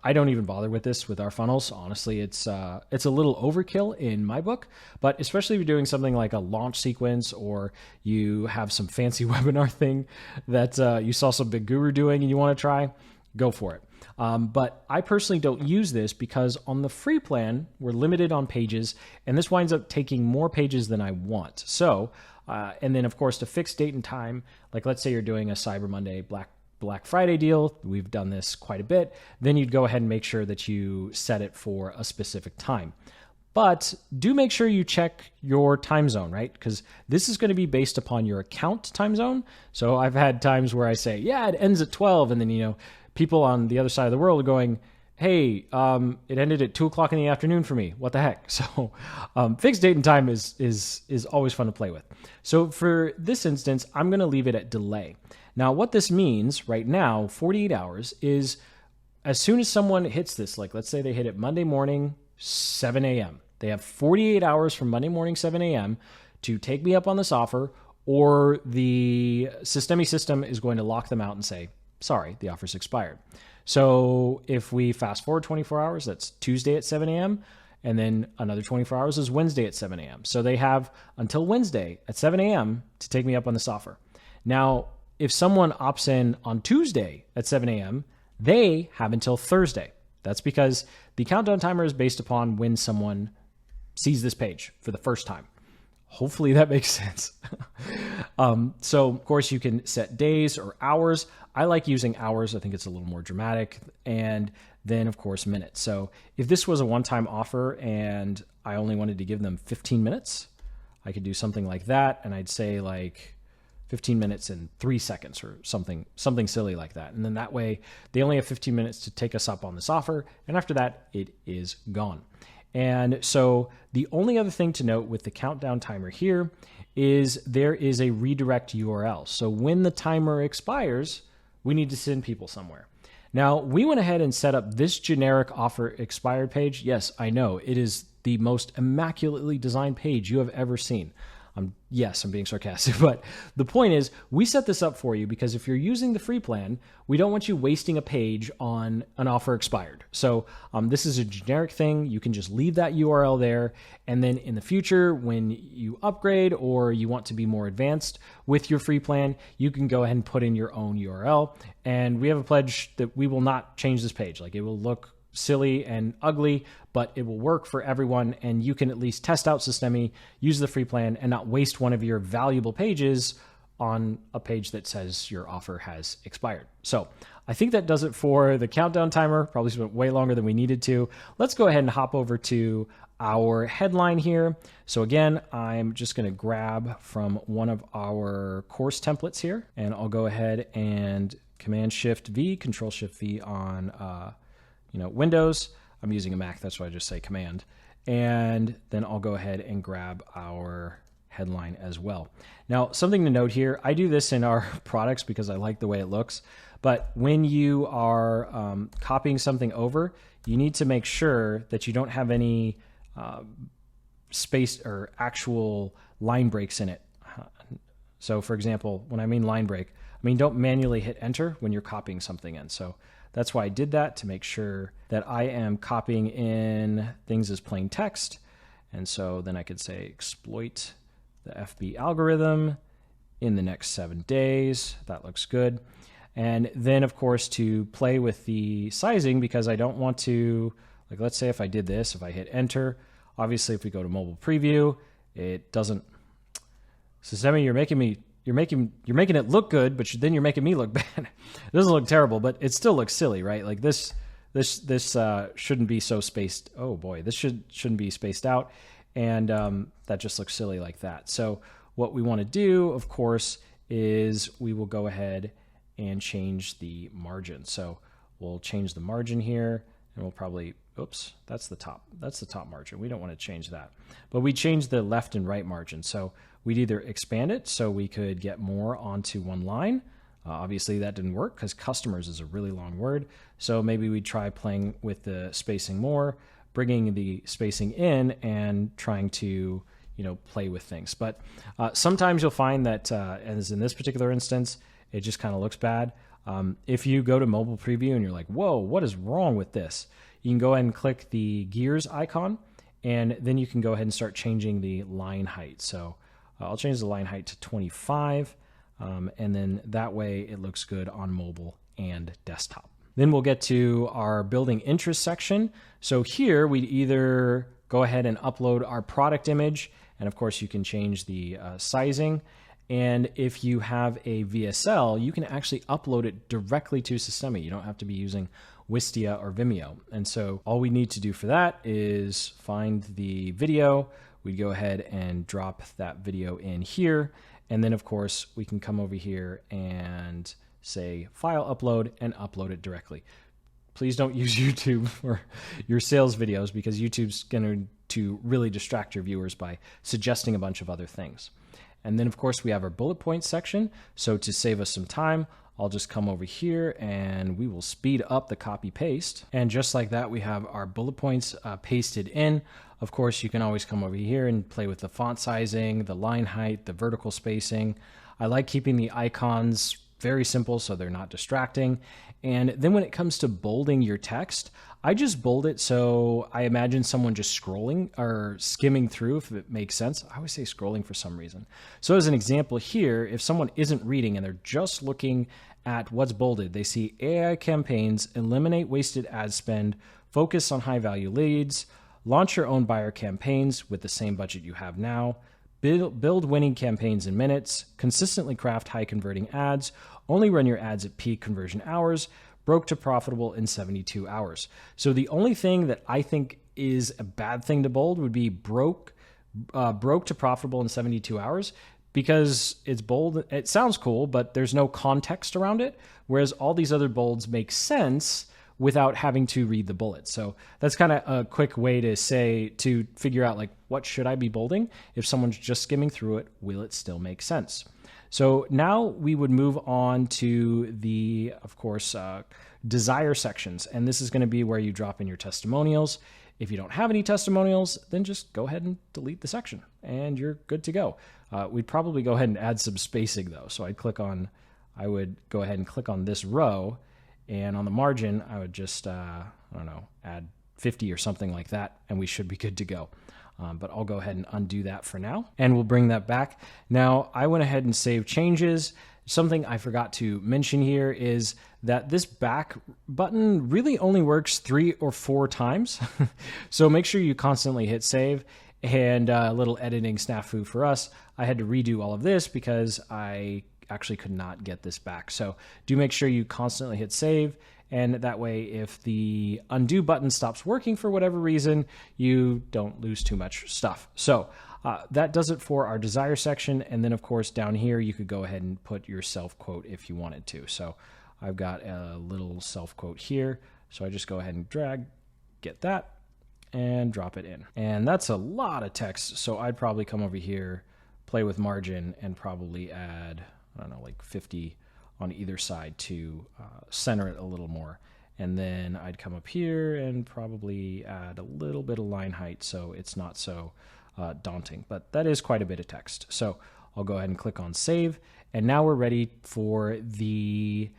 I don't even bother with this with our funnels. Honestly, it's a little overkill in my book, but especially if you're doing something like a launch sequence or you have some fancy webinar thing that you saw some big guru doing and you want to try, go for it. But I personally don't use this because on the free plan, we're limited on pages and this winds up taking more pages than I want. So And then, of course, to fix date and time, like let's say you're doing a Cyber Monday, Black Friday deal. We've done this quite a bit. Then you'd go ahead and make sure that you set it for a specific time. But do make sure you check your time zone, right? Because this is going to be based upon your account time zone. So I've had times where I say, yeah, it ends at 12. And then, people on the other side of the world are going, hey, it ended at 2:00 in the afternoon for me. What the heck? So fixed date and time is always fun to play with. So for this instance, I'm going to leave it at delay. Now, what this means right now, 48 hours, is as soon as someone hits this, like let's say they hit it Monday morning, 7 a.m. They have 48 hours from Monday morning, 7 a.m. to take me up on this offer, or the Systeme system is going to lock them out and say, sorry, the offer's expired. So if we fast forward 24 hours, that's Tuesday at 7 a.m., and then another 24 hours is Wednesday at 7 a.m. So they have until Wednesday at 7 a.m. to take me up on this offer. Now, if someone opts in on Tuesday at 7 a.m., they have until Thursday. That's because the countdown timer is based upon when someone sees this page for the first time. Hopefully that makes sense. So, of course, you can set days or hours. I like using hours. I think it's a little more dramatic. And then, of course, minutes. So if this was a one-time offer and I only wanted to give them 15 minutes, I could do something like that. And I'd say like 15 minutes and 3 seconds or something silly like that. And then that way they only have 15 minutes to take us up on this offer. And after that, it is gone. And so the only other thing to note with the countdown timer here is there is a redirect URL. So when the timer expires, we need to send people somewhere. Now, we went ahead and set up this generic offer expired page. Yes, I know it is the most immaculately designed page you have ever seen. Yes, I'm being sarcastic, but the point is we set this up for you because if you're using the free plan, we don't want you wasting a page on an offer expired. So this is a generic thing. You can just leave that URL there. And then in the future, when you upgrade or you want to be more advanced with your free plan, you can go ahead and put in your own URL. And we have a pledge that we will not change this page. Like it will look silly and ugly, but it will work for everyone. And you can at least test out Systeme, use the free plan, and not waste one of your valuable pages on a page that says your offer has expired. So I think that does it for the countdown timer. Probably spent way longer than we needed to. Let's go ahead and hop over to our headline here. So again, I'm just going to grab from one of our course templates here, and I'll go ahead and Command-Shift-V, Control-Shift-V on Windows. I'm using a Mac, that's why I just say Command. And then I'll go ahead and grab our headline as well. Now, something to note here, I do this in our products because I like the way it looks. But when you are copying something over, you need to make sure that you don't have any space or actual line breaks in it. So for example, when I mean line break, I mean don't manually hit enter when you're copying something in. So that's why I did that, to make sure that I am copying in things as plain text. And so then I could say exploit the FB algorithm in the next 7 days. That looks good. And then, of course, to play with the sizing, because I don't want to, like, let's say if I did this, if I hit enter, obviously if we go to mobile preview, it doesn't. Systeme, you're making it look good, but then you're making me look bad. It doesn't look terrible, but it still looks silly, right? Like this shouldn't be so spaced. Oh boy, this shouldn't be spaced out, and that just looks silly like that. So what we want to do, of course, is we will go ahead and change the margin. So we'll change the margin here, and we'll probably, oops, that's the top margin. We don't want to change that, but we change the left and right margin. So we'd either expand it so we could get more onto one line. Obviously that didn't work because customers is a really long word. So maybe we'd try playing with the spacing more, bringing the spacing in and trying to, play with things. But sometimes you'll find that, as in this particular instance, it just kind of looks bad. If you go to mobile preview and you're like, whoa, what is wrong with this? You can go ahead and click the gears icon, and then you can go ahead and start changing the line height. So I'll change the line height to 25, and then that way it looks good on mobile and desktop. Then we'll get to our building interest section. So here we'd either go ahead and upload our product image, And of course, you can change the sizing. And if you have a VSL, you can actually upload it directly to Systeme. You don't have to be using Wistia or Vimeo. And so all we need to do for that is find the video. We go ahead and drop that video in here. And then of course we can come over here and say file upload and upload it directly. Please don't use YouTube for your sales videos because YouTube's going to really distract your viewers by suggesting a bunch of other things. And then of course we have our bullet points section. So to save us some time, I'll just come over here and we will speed up the copy paste. And just like that, we have our bullet points pasted in. Of course, you can always come over here and play with the font sizing, the line height, the vertical spacing. I like keeping the icons very simple so they're not distracting. And then when it comes to bolding your text, I just bold it so I imagine someone just scrolling or skimming through, if it makes sense. I always say scrolling for some reason. So as an example here, if someone isn't reading and they're just looking at what's bolded, they see AI campaigns, eliminate wasted ad spend, focus on high value leads, launch your own buyer campaigns with the same budget you have now, build winning campaigns in minutes, consistently craft high converting ads, only run your ads at peak conversion hours, broke to profitable in 72 hours. So the only thing that I think is a bad thing to bold would be broke to profitable in 72 hours because it's bold. It sounds cool, but there's no context around it. Whereas all these other bolds make sense without having to read the bullets. So that's kind of a quick way to figure out like, what should I be bolding? If someone's just skimming through it, will it still make sense? So now we would move on to the, of course, desire sections. And this is going to be where you drop in your testimonials. If you don't have any testimonials, then just go ahead and delete the section and you're good to go. We'd probably go ahead and add some spacing though. So I would go ahead and click on this row, and on the margin, I would just, I don't know, add 50 or something like that, and we should be good to go. But I'll go ahead and undo that for now, and we'll bring that back. Now, I went ahead and saved changes. Something I forgot to mention here is that this back button really only works 3 or 4 times. So make sure you constantly hit save. And a little editing snafu for us, I had to redo all of this because I actually could not get this back. So do make sure you constantly hit save. And that way, if the undo button stops working for whatever reason, you don't lose too much stuff. So that does it for our desire section. And then of course, down here, you could go ahead and put your self quote if you wanted to. So I've got a little self quote here. So I just go ahead and drag, get that, and drop it in. And that's a lot of text. So I'd probably come over here, play with margin, and probably add, I don't know, like 50 on either side to center it a little more. And then I'd come up here and probably add a little bit of line height so it's not so daunting. But that is quite a bit of text. So I'll go ahead and click on save. And now we're ready for the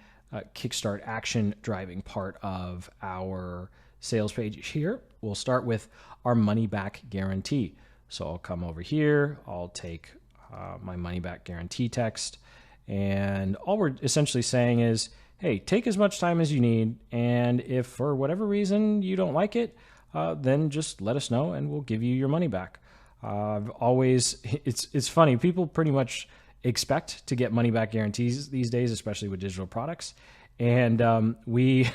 Kickstart action driving part of our sales page here. We'll start with our money back guarantee. So I'll come over here, I'll take my money back guarantee text, and all we're essentially saying is, hey, take as much time as you need, and if for whatever reason you don't like it, then just let us know and we'll give you your money back. It's funny, people pretty much expect to get money back guarantees these days, especially with digital products. And we,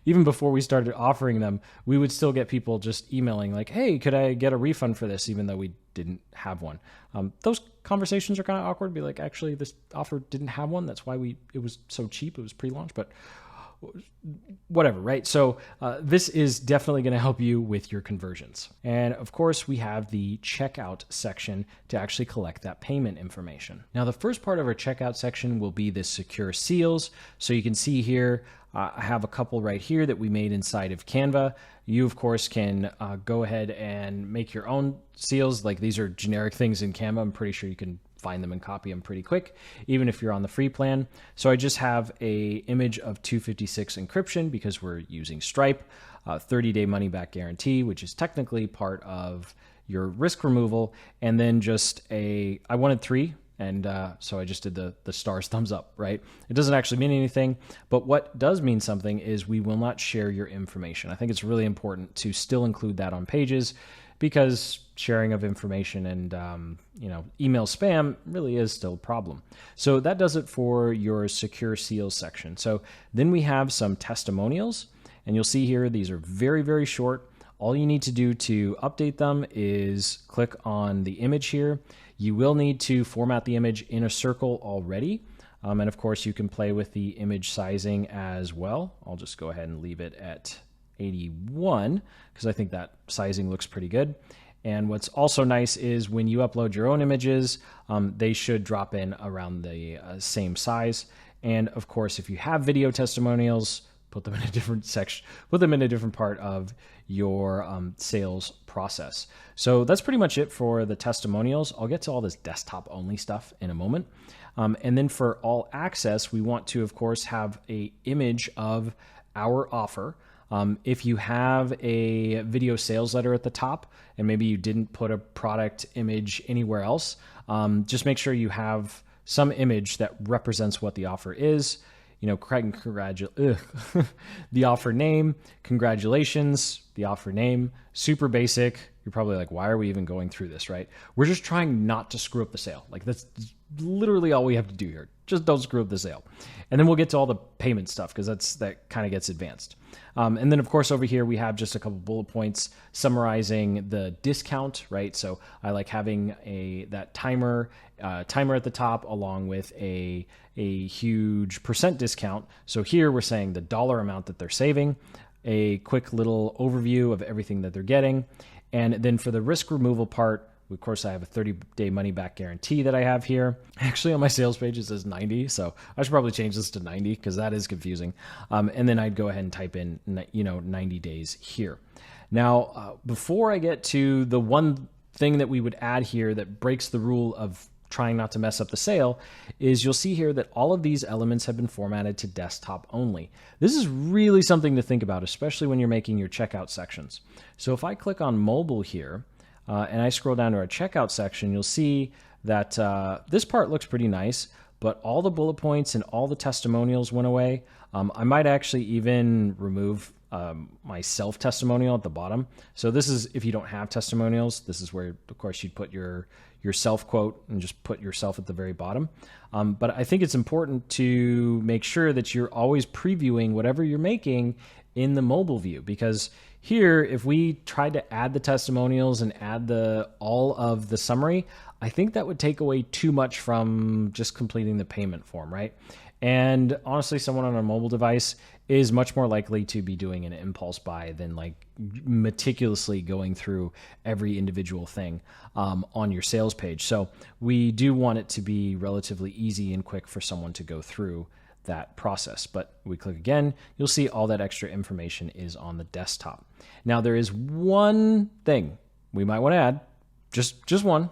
even before we started offering them, we would still get people just emailing like, hey, could I get a refund for this, even though we didn't have one. Those conversations are kind of awkward. Be like, actually, this offer didn't have one. That's why it was so cheap. It was pre-launch, but whatever, right? So this is definitely going to help you with your conversions. And of course, we have the checkout section to actually collect that payment information. Now, the first part of our checkout section will be the secure seals. So you can see here, I have a couple right here that we made inside of Canva. You, of course, can go ahead and make your own seals. Like, these are generic things in Canva. I'm pretty sure you can find them and copy them pretty quick, even if you're on the free plan. So I just have a image of 256 encryption because we're using Stripe, 30-day money back guarantee, which is technically part of your risk removal. And then just I wanted 3. And so I just did the stars thumbs up, right? It doesn't actually mean anything, but what does mean something is we will not share your information. I think it's really important to still include that on pages because sharing of information and email spam really is still a problem. So that does it for your secure seals section. So then we have some testimonials, and you'll see here these are very, very short. All you need to do to update them is click on the image here. You will need to format the image in a circle already. And of course, you can play with the image sizing as well. I'll just go ahead and leave it at 81 because I think that sizing looks pretty good. And what's also nice is when you upload your own images, they should drop in around the same size. And of course, if you have video testimonials, put them in a different section, put them in a different part of your sales process. So that's pretty much it for the testimonials. I'll get to all this desktop only stuff in a moment. And then for all access, we want to, of course, have an image of our offer. If you have a video sales letter at the top and maybe you didn't put a product image anywhere else, just make sure you have some image that represents what the offer is. The offer name, congratulations, the offer name, super basic. You're probably like, why are we even going through this, right? We're just trying not to screw up the sale. Like that's literally all we have to do here. Just don't screw up the sale. And then we'll get to all the payment stuff because that kind of gets advanced. And then of course over here we have just a couple bullet points summarizing the discount, right? So I like having that timer at the top along with a huge percent discount. So here we're saying the dollar amount that they're saving, a quick little overview of everything that they're getting. And then for the risk removal part, of course, I have a 30-day money-back guarantee that I have here. Actually, on my sales page, it says 90, so I should probably change this to 90 because that is confusing. And then I'd go ahead and type in 90 days here. Now, before I get to the one thing that we would add here that breaks the rule of trying not to mess up the sale, is you'll see here that all of these elements have been formatted to desktop only. This is really something to think about, especially when you're making your checkout sections. So if I click on mobile here, and I scroll down to our checkout section, you'll see that this part looks pretty nice, but all the bullet points and all the testimonials went away. I might actually even remove my self-testimonial at the bottom. So this is if you don't have testimonials, this is where, of course, you'd put your self-quote and just put yourself at the very bottom. But I think it's important to make sure that you're always previewing whatever you're making in the mobile view, because here, if we tried to add the testimonials and add all of the summary, I think that would take away too much from just completing the payment form, right? And honestly, someone on a mobile device is much more likely to be doing an impulse buy than like meticulously going through every individual thing on your sales page. So we do want it to be relatively easy and quick for someone to go through that process. But we click again, you'll see all that extra information is on the desktop. Now there is one thing we might want to add, just one,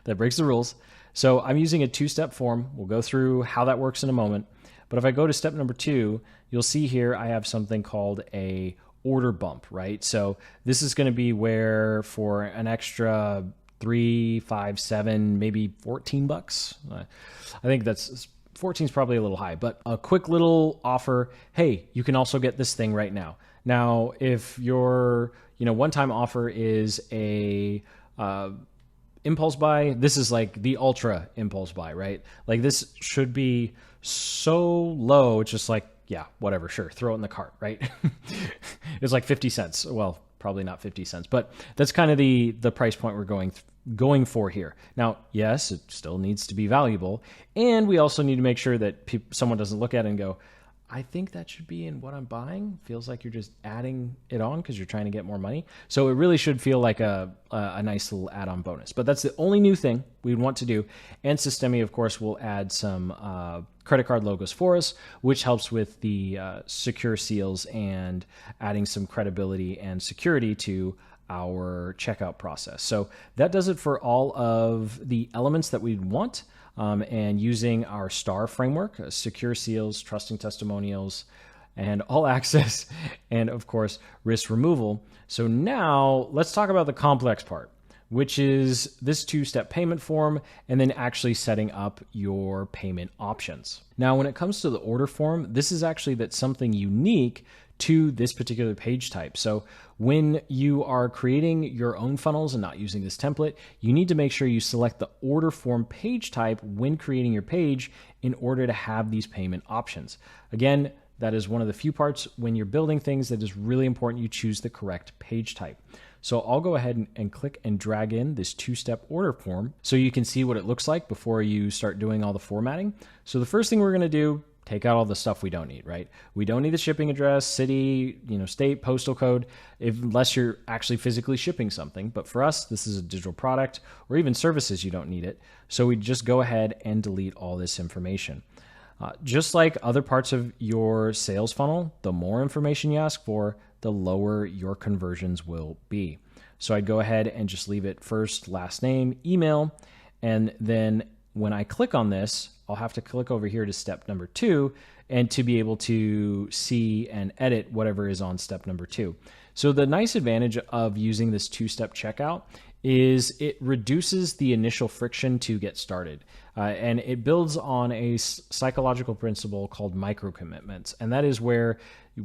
that breaks the rules. So I'm using a two-step form. We'll go through how that works in a moment. But if I go to step number 2, you'll see here I have something called a order bump, right? So this is going to be where for an extra 3, 5, 7, maybe $14. I think that's 14 is probably a little high, but a quick little offer. Hey, you can also get this thing right now. Now, if your one-time offer is a impulse buy, this is like the ultra impulse buy, right? Like this should be so low, it's just like, yeah, whatever, sure, throw it in the cart, right? It's like 50 cents. Well, probably not 50 cents, but that's kind of the price point we're going for here. Now, yes, it still needs to be valuable, and we also need to make sure that someone doesn't look at it and go, I think that should be in what I'm buying. Feels like you're just adding it on because you're trying to get more money. So it really should feel like a nice little add-on bonus. But that's the only new thing we'd want to do. And Systeme, of course, will add some credit card logos for us, which helps with the secure seals and adding some credibility and security to our checkout process. So that does it for all of the elements that we want. And using our STAR framework, secure seals, trusting testimonials, and all access, and of course, risk removal. So now let's talk about the complex part, which is this two-step payment form, and then actually setting up your payment options. Now, when it comes to the order form, this is actually something unique to this particular page type. So when you are creating your own funnels and not using this template, you need to make sure you select the order form page type when creating your page in order to have these payment options. Again, that is one of the few parts when you're building things that is really important you choose the correct page type. So I'll go ahead and click and drag in this two-step order form so you can see what it looks like before you start doing all the formatting. So the first thing we're going to do, take out all the stuff we don't need, right? We don't need the shipping address, city, state, postal code, unless you're actually physically shipping something. But for us, this is a digital product or even services, you don't need it. So we just go ahead and delete all this information. Just like other parts of your sales funnel, the more information you ask for, the lower your conversions will be. So I'd go ahead and just leave it first, last name, email, and then when I click on this, I'll have to click over here to step number 2 and to be able to see and edit whatever is on step number 2. So the nice advantage of using this two-step checkout is it reduces the initial friction to get started. And it builds on a psychological principle called micro commitments. And that is where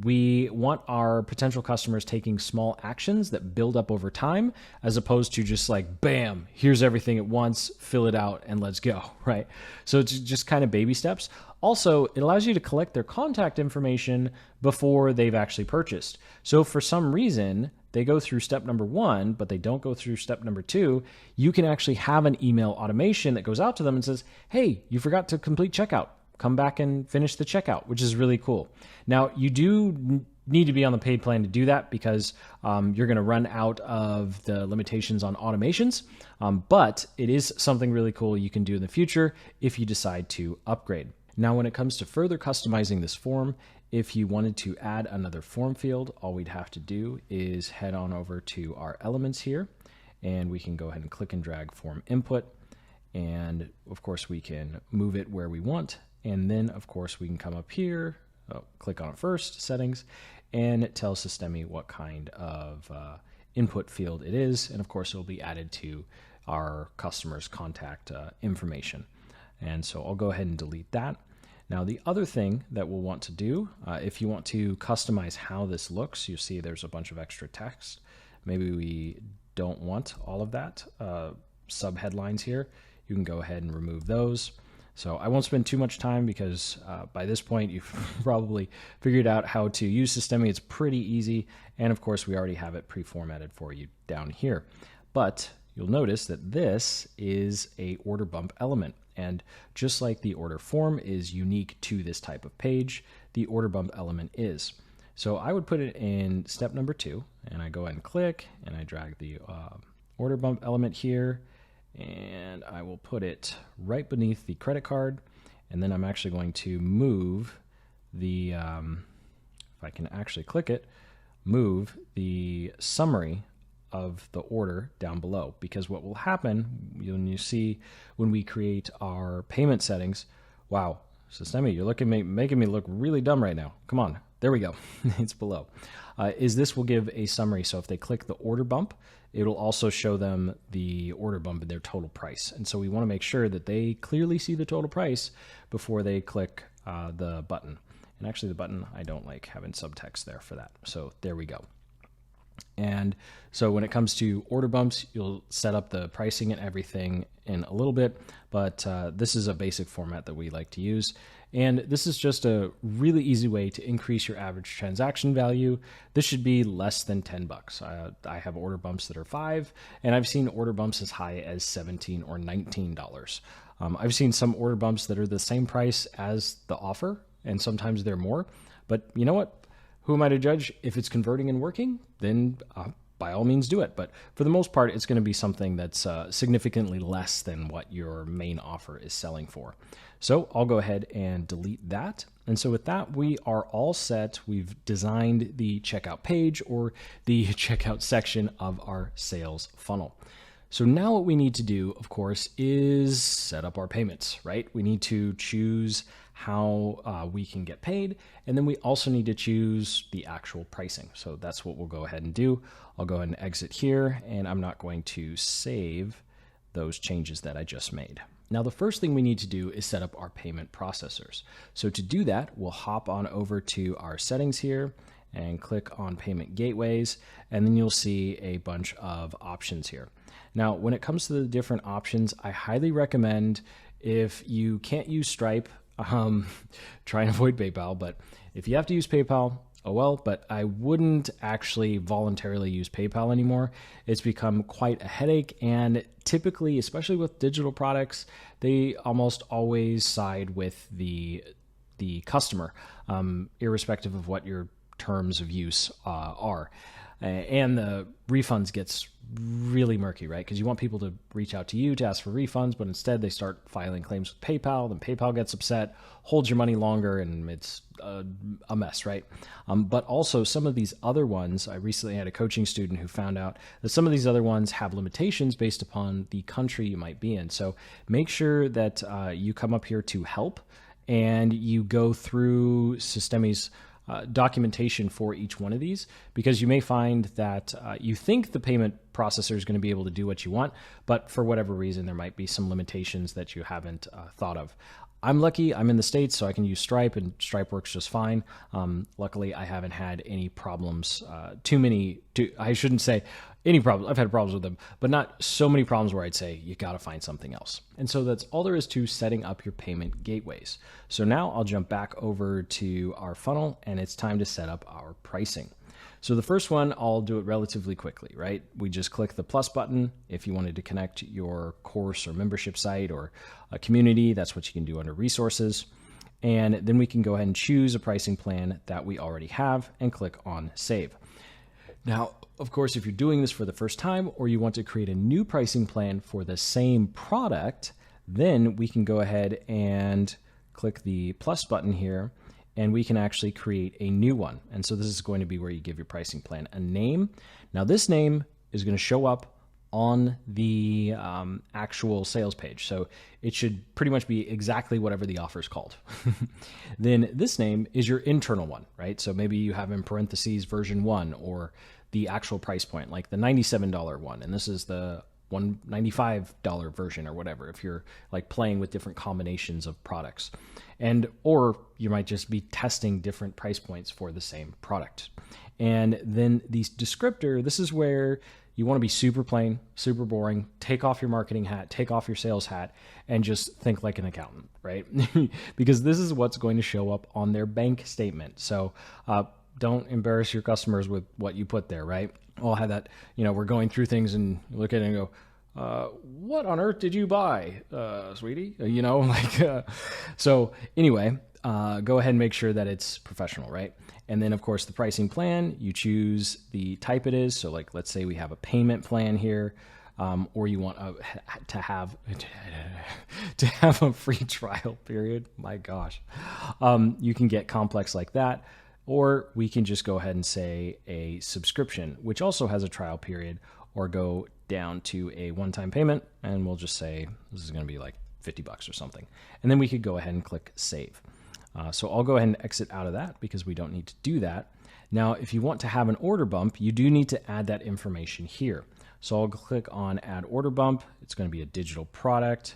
we want our potential customers taking small actions that build up over time, as opposed to just like, bam, here's everything at once, fill it out and let's go, right? So it's just kind of baby steps. Also, it allows you to collect their contact information before they've actually purchased. So if for some reason they go through step number 1, but they don't go through step number 2, you can actually have an email automation that goes out to them and says, hey, you forgot to complete checkout. Come back and finish the checkout, which is really cool. Now, you do need to be on the paid plan to do that because you're going to run out of the limitations on automations, but it is something really cool you can do in the future if you decide to upgrade. Now, when it comes to further customizing this form, if you wanted to add another form field, all we'd have to do is head on over to our elements here, and we can go ahead and click and drag form input. And of course, we can move it where we want. And then, of course, we can come up here, click on it first, settings, and it tells Systeme what kind of input field it is. And of course, it will be added to our customer's contact information. And so I'll go ahead and delete that. Now, the other thing that we'll want to do, if you want to customize how this looks, you see there's a bunch of extra text. Maybe we don't want all of that. Sub-headlines here, you can go ahead and remove those. So I won't spend too much time because by this point, you've probably figured out how to use Systeme. It's pretty easy. And of course, we already have it pre-formatted for you down here. But you'll notice that this is a order bump element. And just like the order form is unique to this type of page, the order bump element is. So I would put it in step number 2, and I go ahead and click, and I drag the order bump element here, and I will put it right beneath the credit card, and then I'm actually going to move the, if I can actually click it, move the summary of the order down below, because what will happen when you see when we create our payment settings, wow, Systeme, you're making me look really dumb right now. Come on, there we go. It's below. Is this will give a summary. So if they click the order bump, it'll also show them the order bump and their total price. And so we want to make sure that they clearly see the total price before they click the button. And actually the button, I don't like having subtext there for that. So there we go. And so when it comes to order bumps, you'll set up the pricing and everything in a little bit, but this is a basic format that we like to use. And this is just a really easy way to increase your average transaction value. This should be less than $10. I have order bumps that are $5, and I've seen order bumps as high as $17 or $19. I've seen some order bumps that are the same price as the offer, and sometimes they're more. But you know what? Who am I to judge? If it's converting and working, then by all means do it. But for the most part, it's going to be something that's significantly less than what your main offer is selling for. So I'll go ahead and delete that. And so with that, we are all set. We've designed the checkout page or the checkout section of our sales funnel. So now what we need to do, of course, is set up our payments, right? We need to choose how we can get paid, and then we also need to choose the actual pricing. So that's what we'll go ahead and do. I'll go ahead and exit here, and I'm not going to save those changes that I just made. Now, the first thing we need to do is set up our payment processors. So to do that, we'll hop on over to our settings here, and click on payment gateways, and then you'll see a bunch of options here. Now, when it comes to the different options, I highly recommend, if you can't use Stripe, try and avoid PayPal, but if you have to use PayPal, oh well, but I wouldn't actually voluntarily use PayPal anymore. It's become quite a headache, and typically, especially with digital products, they almost always side with the customer, irrespective of what your terms of use are. And the refunds gets really murky, right? Because you want people to reach out to you to ask for refunds, but instead they start filing claims with PayPal. Then PayPal gets upset, holds your money longer, and it's a mess, right? But also some of these other ones, I recently had a coaching student who found out that some of these other ones have limitations based upon the country you might be in. So make sure that you come up here to help and you go through Systeme's documentation for each one of these, because you may find that you think the payment processor is going to be able to do what you want, but for whatever reason, there might be some limitations that you haven't thought of. I'm lucky, I'm in the States, so I can use Stripe, and Stripe works just fine. Luckily, I haven't had any problems, I shouldn't say any problems. I've had problems with them, but not so many problems where I'd say you got to find something else. And so that's all there is to setting up your payment gateways. So now I'll jump back over to our funnel, and it's time to set up our pricing. So the first one, I'll do it relatively quickly, right? We just click the plus button. If you wanted to connect your course or membership site or a community, that's what you can do under resources. And then we can go ahead and choose a pricing plan that we already have and click on save. Now, of course, if you're doing this for the first time or you want to create a new pricing plan for the same product, then we can go ahead and click the plus button here, and we can actually create a new one. And so this is going to be where you give your pricing plan a name. Now, this name is going to show up on the actual sales page. So it should pretty much be exactly whatever the offer is called. Then this name is your internal one, right? So maybe you have in parentheses version 1 or the actual price point, like the $97 one. And this is the $195 version or whatever, if you're like playing with different combinations of products. Or you might just be testing different price points for the same product. And then the descriptor, this is where you want to be super plain, super boring, take off your marketing hat, take off your sales hat, and just think like an accountant, right? Because this is what's going to show up on their bank statement. So don't embarrass your customers with what you put there, right? I'll have that, we're going through things and look at it and go, what on earth did you buy, sweetie? So anyway, go ahead and make sure that it's professional, right? And then of course the pricing plan, you choose the type it is. So like, let's say we have a payment plan here, or you want to have a free trial period. My gosh. You can get complex like that. Or we can just go ahead and say a subscription, which also has a trial period, or go down to a one-time payment, and we'll just say this is going to be like $50 or something. And then we could go ahead and click save. So I'll go ahead and exit out of that because we don't need to do that. Now, if you want to have an order bump, you do need to add that information here. So I'll click on add order bump. It's going to be a digital product,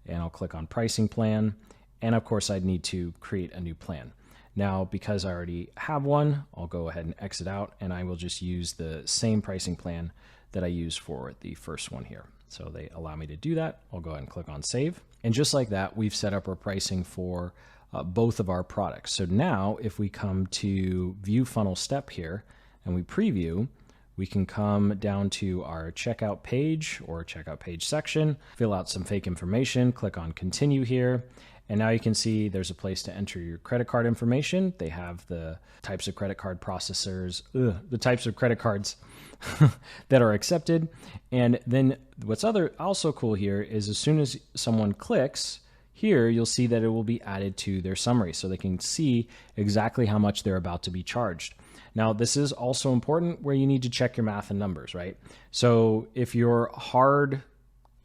and I'll click on pricing plan. And of course, I'd need to create a new plan. Now, because I already have one, I'll go ahead and exit out, and I will just use the same pricing plan that I used for the first one here. So they allow me to do that. I'll go ahead and click on save. And just like that, we've set up our pricing for both of our products. So now if we come to view funnel step here and we preview, we can come down to our checkout page or checkout page section, fill out some fake information, click on continue here. And now you can see there's a place to enter your credit card information. They have the types of credit card processors, the types of credit cards that are accepted. And then what's also cool here is as soon as someone clicks here, you'll see that it will be added to their summary so they can see exactly how much they're about to be charged. Now, this is also important where you need to check your math and numbers, right? So if you're hard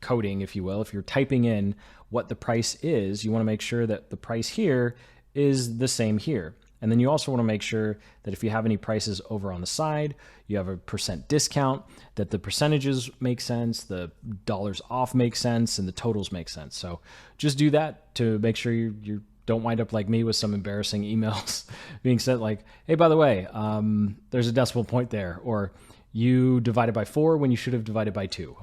coding, if you will, if you're typing in what the price is, you want to make sure that the price here is the same here. And then you also want to make sure that if you have any prices over on the side, you have a % discount, that the percentages make sense, the dollars off make sense, and the totals make sense. So just do that to make sure you're don't wind up like me with some embarrassing emails being sent like, hey, by the way, there's a decimal point there, or you divided by 4 when you should have divided by 2.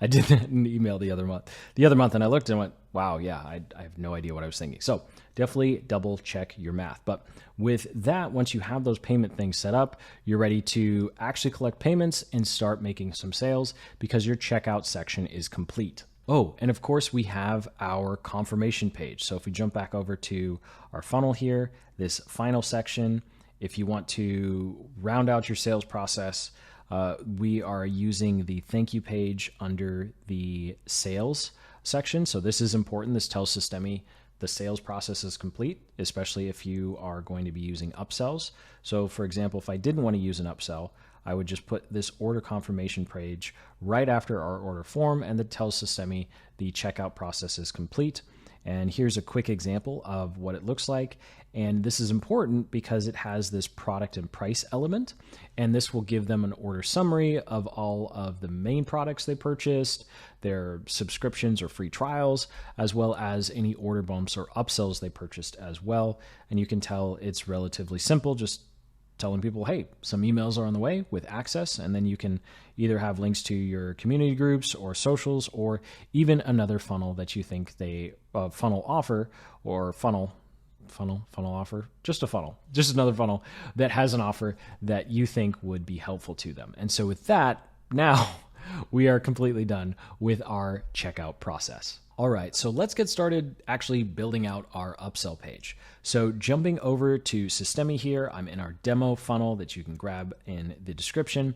I did that in an email the other month, and I looked and went, wow, yeah, I have no idea what I was thinking. So definitely double check your math. But with that, once you have those payment things set up, you're ready to actually collect payments and start making some sales because your checkout section is complete. Oh, and of course we have our confirmation page. So if we jump back over to our funnel here, this final section, if you want to round out your sales process, we are using the thank you page under the sales section. So this is important. This tells Systeme the sales process is complete, especially if you are going to be using upsells. So for example, if I didn't want to use an upsell, I would just put this order confirmation page right after our order form, and that tells Systeme the checkout process is complete. And here's a quick example of what it looks like. And this is important because it has this product and price element. And this will give them an order summary of all of the main products they purchased, their subscriptions or free trials, as well as any order bumps or upsells they purchased as well. And you can tell it's relatively simple, just telling people, hey, some emails are on the way with access, and then you can either have links to your community groups or socials, or even another funnel that you think they funnel offer, or funnel offer, just another funnel that has an offer that you think would be helpful to them. And so with that, now we are completely done with our checkout process. All right, so let's get started actually building out our upsell page. So jumping over to Systeme here, I'm in our demo funnel that you can grab in the description.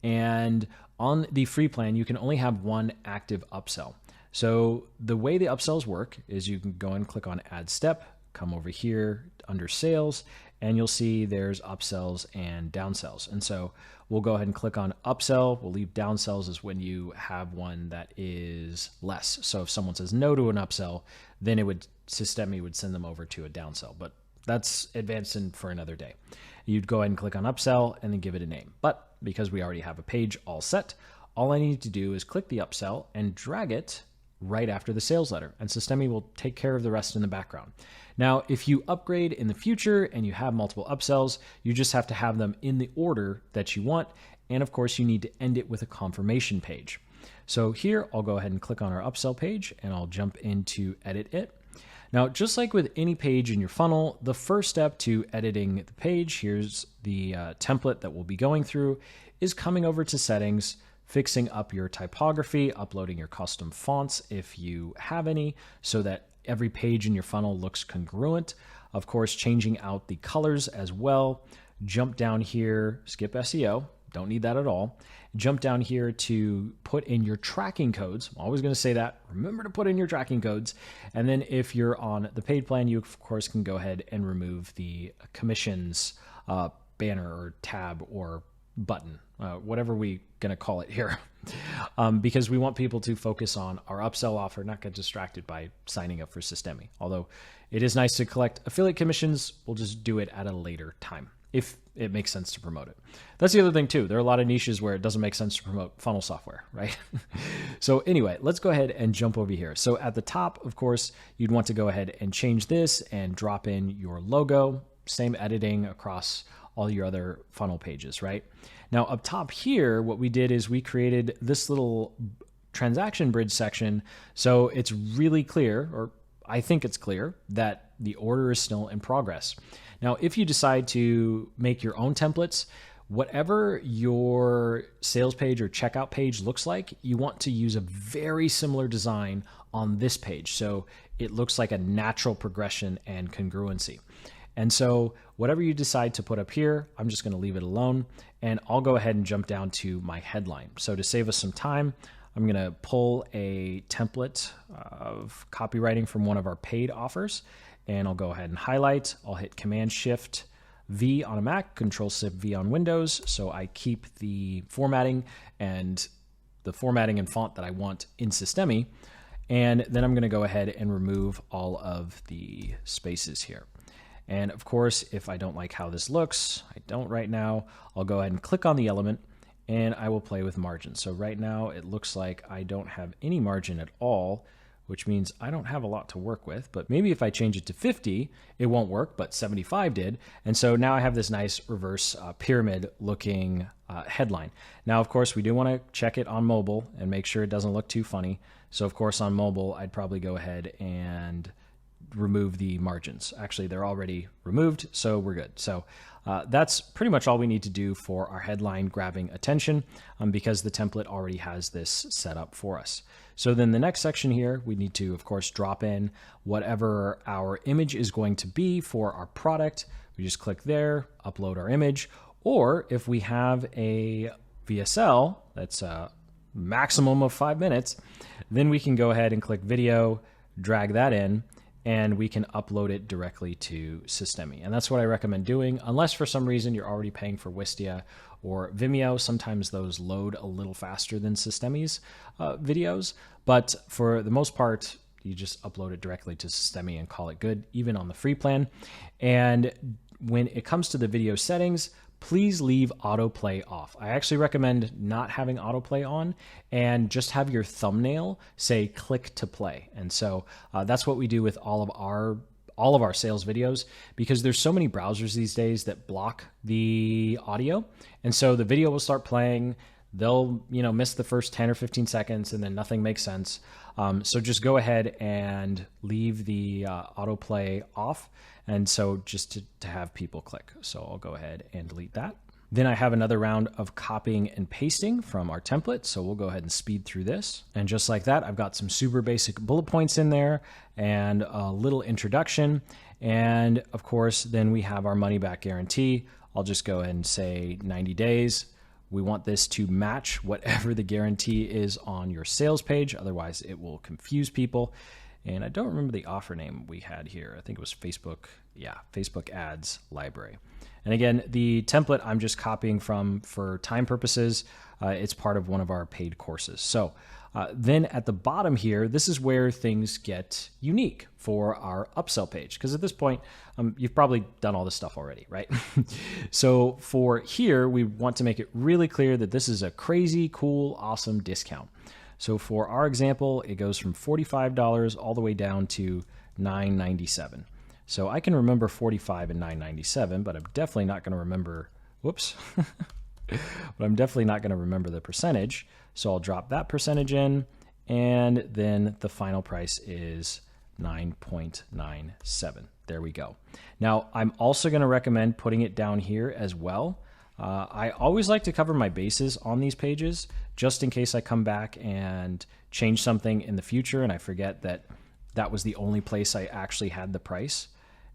And on the free plan, you can only have one active upsell. So the way the upsells work is you can go and click on Add Step, come over here under Sales, and you'll see there's upsells and downsells. And so we'll go ahead and click on upsell. We'll leave downsells as when you have one that is less. So if someone says no to an upsell, then Systeme would send them over to a downsell. But that's advanced for another day. You'd go ahead and click on upsell and then give it a name. But because we already have a page all set, all I need to do is click the upsell and drag it right after the sales letter, and Systeme will take care of the rest in the background. Now, if you upgrade in the future and you have multiple upsells, you just have to have them in the order that you want. And of course, you need to end it with a confirmation page. So here, I'll go ahead and click on our upsell page and I'll jump into edit it. Now, just like with any page in your funnel, the first step to editing the page, here's the template that we'll be going through, is coming over to settings, fixing up your typography, uploading your custom fonts if you have any, so that every page in your funnel looks congruent. Of course, changing out the colors as well. Jump down here, skip SEO, don't need that at all. Jump down here to put in your tracking codes. I'm always going to say that. Remember to put in your tracking codes. And then if you're on the paid plan, you of course can go ahead and remove the commissions banner or tab or button, whatever we're going to call it here, because we want people to focus on our upsell offer, not get distracted by signing up for Systeme. Although it is nice to collect affiliate commissions, we'll just do it at a later time if it makes sense to promote it. That's the other thing too. There are a lot of niches where it doesn't make sense to promote funnel software, right? So anyway, let's go ahead and jump over here. So at the top, of course, you'd want to go ahead and change this and drop in your logo, same editing across all your other funnel pages, right? Now up top here, what we did is we created this little transaction bridge section. So it's really clear, or I think it's clear, that the order is still in progress. Now, if you decide to make your own templates, whatever your sales page or checkout page looks like, you want to use a very similar design on this page. So it looks like a natural progression and congruency. And so whatever you decide to put up here, I'm just going to leave it alone, and I'll go ahead and jump down to my headline. So to save us some time, I'm going to pull a template of copywriting from one of our paid offers, and I'll go ahead and highlight. I'll hit Command-Shift-V on a Mac, Control-Shift-V on Windows, so I keep the formatting and font that I want in Systeme, and then I'm going to go ahead and remove all of the spaces here. And of course, if I don't like how this looks, I don't right now, I'll go ahead and click on the element and I will play with margin. So right now it looks like I don't have any margin at all, which means I don't have a lot to work with, but maybe if I change it to 50, it won't work, but 75 did. And so now I have this nice reverse pyramid looking headline. Now, of course, we do want to check it on mobile and make sure it doesn't look too funny. So of course, on mobile, I'd probably go ahead and remove the margins. Actually, they're already removed, so we're good. So that's pretty much all we need to do for our headline grabbing attention because the template already has this set up for us. So then the next section here, we need to, of course, drop in whatever our image is going to be for our product. We just click there, upload our image, or if we have a VSL, that's a maximum of 5 minutes, then we can go ahead and click video, drag that in, and we can upload it directly to Systeme. And that's what I recommend doing, unless for some reason you're already paying for Wistia or Vimeo. Sometimes those load a little faster than Systeme's videos, but for the most part, you just upload it directly to Systeme and call it good, even on the free plan. And when it comes to the video settings, please leave autoplay off. I actually recommend not having autoplay on and just have your thumbnail say click to play. And so that's what we do with all of our sales videos, because there's so many browsers these days that block the audio. And so the video will start playing. They'll, miss the first 10 or 15 seconds and then nothing makes sense. So just go ahead and leave the autoplay off. And so just to have people click. So I'll go ahead and delete that. Then I have another round of copying and pasting from our template. So we'll go ahead and speed through this. And just like that, I've got some super basic bullet points in there and a little introduction. And of course, then we have our money back guarantee. I'll just go ahead and say 90 days. We want this to match whatever the guarantee is on your sales page. Otherwise, it will confuse people. And I don't remember the offer name we had here. I think it was Facebook. Yeah, Facebook ads library. And again, the template I'm just copying from for time purposes. It's part of one of our paid courses. So then at the bottom here, this is where things get unique for our upsell page. Because at this point, you've probably done all this stuff already, right? So for here, we want to make it really clear that this is a crazy, cool, awesome discount. So for our example, it goes from $45 all the way down to $9.97. So I can remember 45 and 9.97, but I'm definitely not going to remember, whoops, but I'm definitely not going to remember the percentage. So I'll drop that percentage in, and then the final price is 9.97. There we go. Now, I'm also going to recommend putting it down here as well. I always like to cover my bases on these pages, just in case I come back and change something in the future and I forget that that was the only place I actually had the price.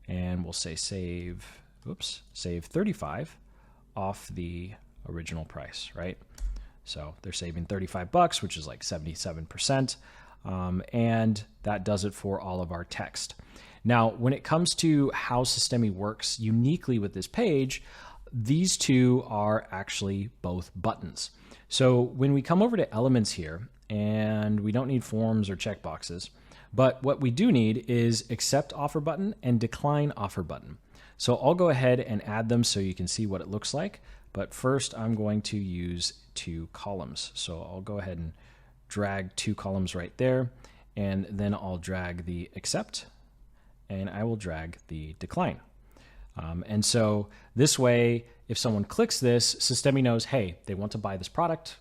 And we'll say save 35 off the original price, right? So they're saving $35, which is like 77%. And that does it for all of our text. Now, when it comes to how Systeme works uniquely with this page, these two are actually both buttons. So when we come over to elements here, and we don't need forms or checkboxes, but what we do need is accept offer button and decline offer button. So I'll go ahead and add them so you can see what it looks like. But first I'm going to use 2 columns. So I'll go ahead and drag 2 columns right there. And then I'll drag the accept and I will drag the decline. And so this way, if someone clicks this, Systeme knows, hey, they want to buy this product.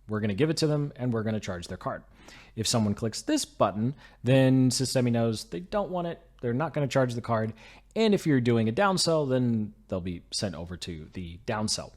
We're going to give it to them and we're going to charge their card. If someone clicks this button, then Systeme knows they don't want it. They're not going to charge the card. And if you're doing a downsell, then they'll be sent over to the downsell.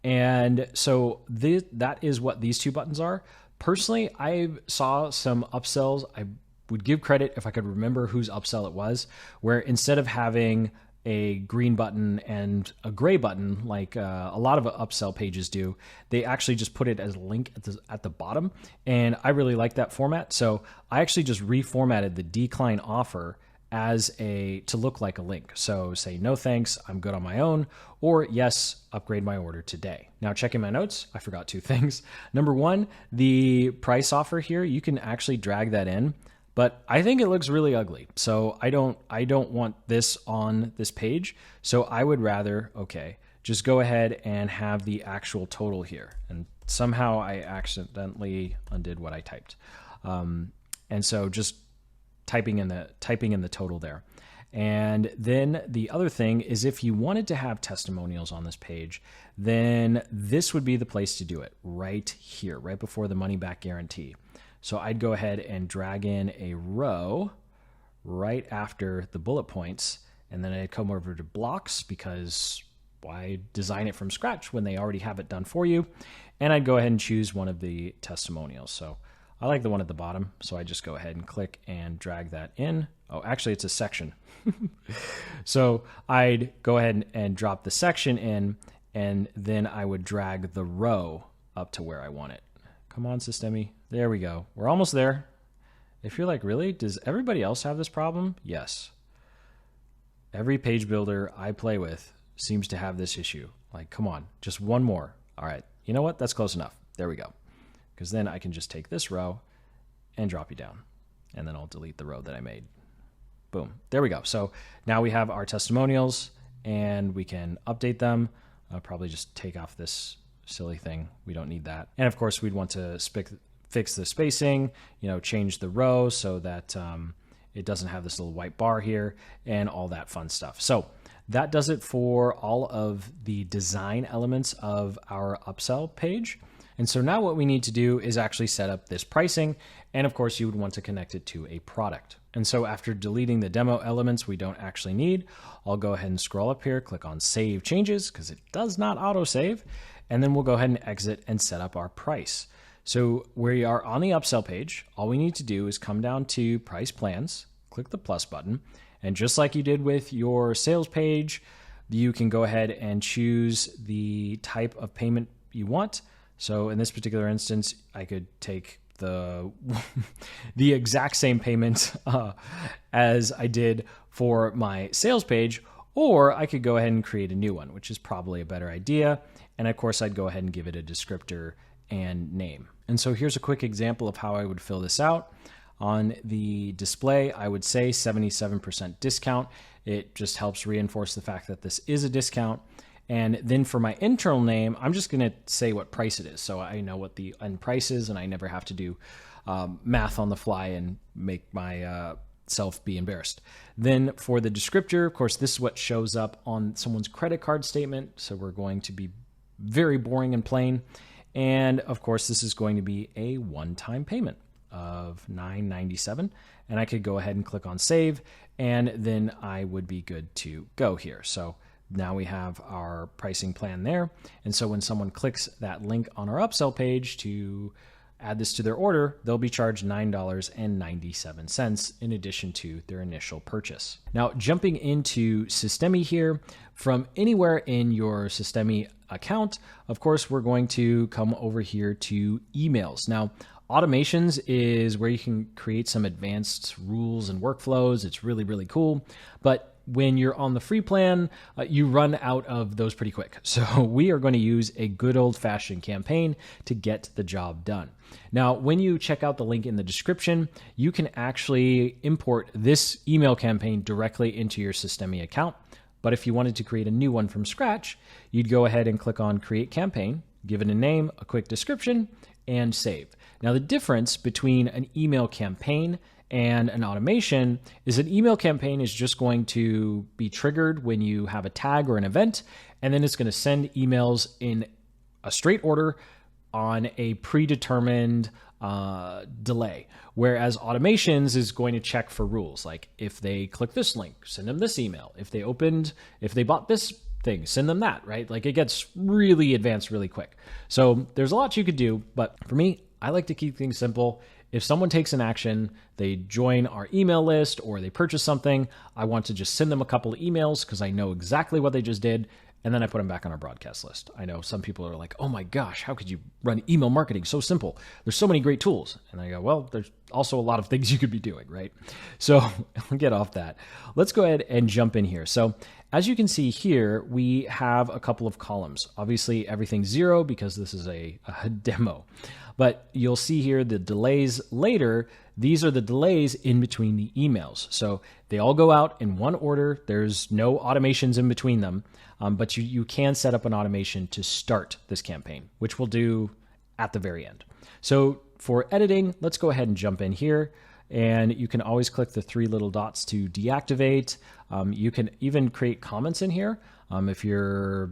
And so that is what these 2 buttons are. Personally, I saw some upsells. I would give credit if I could remember whose upsell it was, where instead of having a green button and a gray button like a lot of upsell pages do, they actually just put it as a link at the bottom. And I really like that format. So I actually just reformatted the decline offer to look like a link. So say, no thanks, I'm good on my own, or yes, upgrade my order today. Now checking my notes, I forgot 2 things. Number 1, the price offer here, you can actually drag that in. But I think it looks really ugly. So I don't want this on this page. So I would rather, just go ahead and have the actual total here. And somehow I accidentally undid what I typed. And so just typing in the total there. And then the other thing is, if you wanted to have testimonials on this page, then this would be the place to do it, right here, right before the money back guarantee. So I'd go ahead and drag in a row right after the bullet points, and then I'd come over to blocks, because why design it from scratch when they already have it done for you? And I'd go ahead and choose one of the testimonials. So I like the one at the bottom, so I just go ahead and click and drag that in. Oh, actually it's a section. So I'd go ahead and drop the section in, and then I would drag the row up to where I want it. Come on, Systeme. There we go. We're almost there. If you're like, really? Does everybody else have this problem? Yes. Every page builder I play with seems to have this issue. Like, come on, just one more. All right, you know what? That's close enough. There we go. Because then I can just take this row and drop you down. And then I'll delete the row that I made. Boom. There we go. So now we have our testimonials, and we can update them. I'll probably just take off this silly thing. We don't need that. And of course, we'd want to fix the spacing, change the row so that it doesn't have this little white bar here, and all that fun stuff. So that does it for all of the design elements of our upsell page. And so now what we need to do is actually set up this pricing. And of course, you would want to connect it to a product. And so after deleting the demo elements we don't actually need, I'll go ahead and scroll up here, click on Save Changes, because it does not auto-save. And then we'll go ahead and exit and set up our price. So we are on the upsell page. All we need to do is come down to Price Plans, click the plus button, and just like you did with your sales page, you can go ahead and choose the type of payment you want. So in this particular instance, I could take the exact same payment as I did for my sales page, or I could go ahead and create a new one, which is probably a better idea. And of course, I'd go ahead and give it a descriptor and name. And so here's a quick example of how I would fill this out. On the display, I would say 77% discount. It just helps reinforce the fact that this is a discount. And then for my internal name, I'm just going to say what price it is. So I know what the end price is, and I never have to do math on the fly and make my self be embarrassed. Then for the descriptor, of course, this is what shows up on someone's credit card statement. So we're going to be very boring and plain. And of course, this is going to be a one-time payment of $9.97. And I could go ahead and click on save, and then I would be good to go here. So now we have our pricing plan there. And so when someone clicks that link on our upsell page to add this to their order, they'll be charged $9.97 in addition to their initial purchase. Now, jumping into Systeme here, from anywhere in your Systeme account, of course, we're going to come over here to emails. Now, automations is where you can create some advanced rules and workflows. It's really, really cool. But when you're on the free plan, you run out of those pretty quick. So we are going to use a good old-fashioned campaign to get the job done. Now, when you check out the link in the description, you can actually import this email campaign directly into your Systeme account. But if you wanted to create a new one from scratch, you'd go ahead and click on Create Campaign, give it a name, a quick description, and save. Now, the difference between an email campaign and an automation is an email campaign is just going to be triggered when you have a tag or an event, and then it's going to send emails in a straight order on a predetermined delay. Whereas automations is going to check for rules, like if they click this link, send them this email. If they bought this thing, send them that, right? Like it gets really advanced really quick. So there's a lot you could do, but for me, I like to keep things simple. If someone takes an action, they join our email list or they purchase something, I want to just send them a couple of emails because I know exactly what they just did, and then I put them back on our broadcast list. I know some people are like, oh my gosh, how could you run email marketing so simple? There's so many great tools. And I go, well, there's also a lot of things you could be doing, right? So get off that. Let's go ahead and jump in here. So as you can see here, we have a couple of columns. Obviously, everything's 0 because this is a demo. But you'll see here the delays later. These are the delays in between the emails. So they all go out in one order. There's no automations in between them, but you can set up an automation to start this campaign, which we'll do at the very end. So for editing, let's go ahead and jump in here. and you can always click the three little dots to deactivate. You can even create comments in here if you're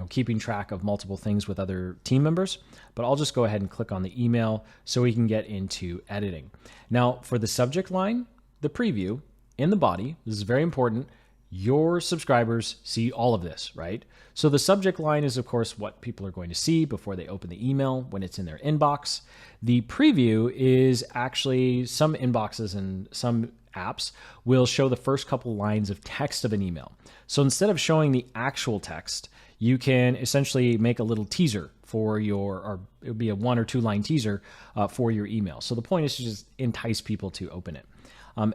keeping track of multiple things with other team members. But I'll just go ahead and click on the email so we can get into editing. Now for the subject line, the preview, in the body, this is very important, your subscribers see all of this, right? So the subject line is, of course, what people are going to see before they open the email when it's in their inbox. The preview is actually some inboxes and some apps will show the first couple lines of text of an email. So instead of showing the actual text, you can essentially make a little teaser for or it would be a 1 or 2 line teaser for your email. So the point is to just entice people to open it.